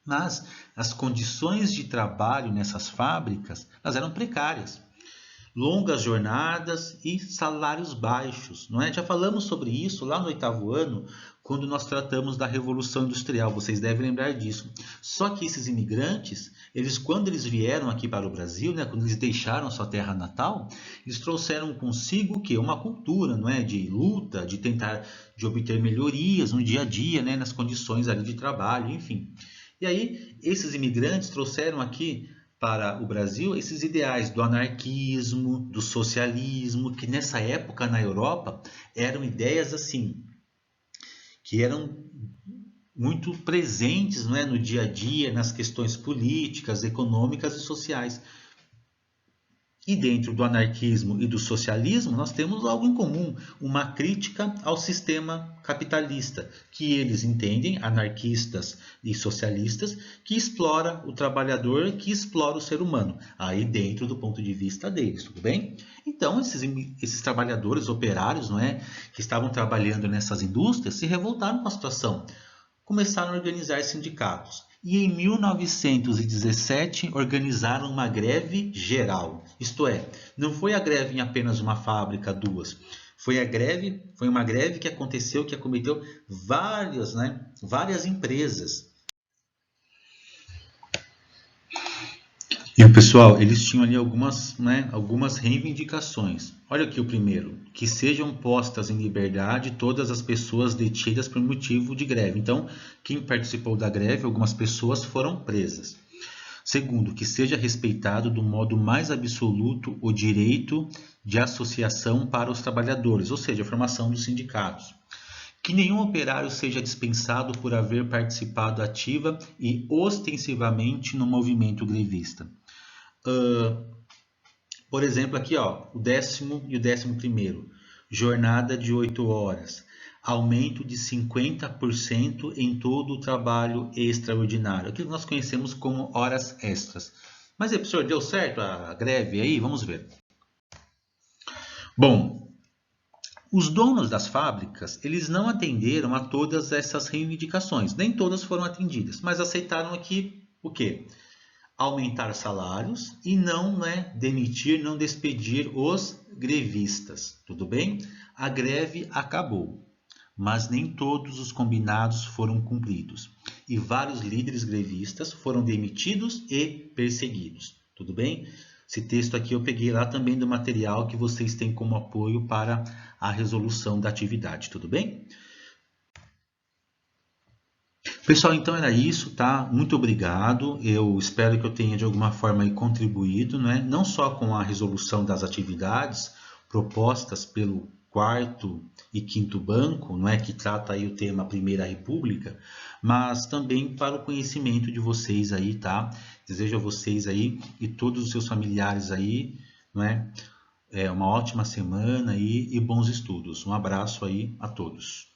Mas as condições de trabalho nessas fábricas, elas eram precárias. Longas jornadas e salários baixos, não é? Já falamos sobre isso lá no 8º ano, quando nós tratamos da Revolução Industrial, vocês devem lembrar disso. Só que esses imigrantes, quando eles vieram aqui para o Brasil, né, quando eles deixaram sua terra natal, eles trouxeram consigo o quê? Uma cultura, não é? De luta, de obter melhorias no dia a dia, né, nas condições ali de trabalho, enfim. E aí, esses imigrantes trouxeram aqui para o Brasil esses ideais do anarquismo, do socialismo, que nessa época na Europa eram ideias assim, que eram muito presentes, não é, no dia a dia, nas questões políticas, econômicas e sociais. E dentro do anarquismo e do socialismo, nós temos algo em comum, uma crítica ao sistema capitalista, que eles entendem, anarquistas e socialistas, que explora o trabalhador, que explora o ser humano, aí dentro do ponto de vista deles, tudo bem? Então, esses trabalhadores, operários, não é, que estavam trabalhando nessas indústrias, se revoltaram com a situação, começaram a organizar sindicatos. E em 1917 organizaram uma greve geral. Isto é, não foi a greve em apenas uma fábrica, duas. Foi uma greve que aconteceu, que acometeu várias empresas. E o pessoal, eles tinham ali algumas reivindicações. Olha aqui o primeiro, que sejam postas em liberdade todas as pessoas detidas por motivo de greve. Então, quem participou da greve, algumas pessoas foram presas. Segundo, que seja respeitado do modo mais absoluto o direito de associação para os trabalhadores, ou seja, a formação dos sindicatos. Que nenhum operário seja dispensado por haver participado ativa e ostensivamente no movimento grevista. Por exemplo, aqui ó, o 10º e o 11º, jornada de 8 horas, aumento de 50% em todo o trabalho extraordinário, aquilo que nós conhecemos como horas extras. Mas, professor, deu certo a greve aí? Vamos ver. Bom, os donos das fábricas, eles não atenderam a todas essas reivindicações, nem todas foram atendidas, mas aceitaram aqui o quê? Aumentar salários e não demitir, não despedir os grevistas, tudo bem? A greve acabou, mas nem todos os combinados foram cumpridos e vários líderes grevistas foram demitidos e perseguidos, tudo bem? Esse texto aqui eu peguei lá também do material que vocês têm como apoio para a resolução da atividade, tudo bem? Pessoal, então era isso, tá? Muito obrigado. Eu espero que eu tenha de alguma forma aí contribuído, né? Não só com a resolução das atividades propostas pelo 4º e 5º banco, não é, que trata aí o tema Primeira República, mas também para o conhecimento de vocês aí, tá? Desejo a vocês aí e todos os seus familiares aí, não é? Uma ótima semana aí e bons estudos. Um abraço aí a todos.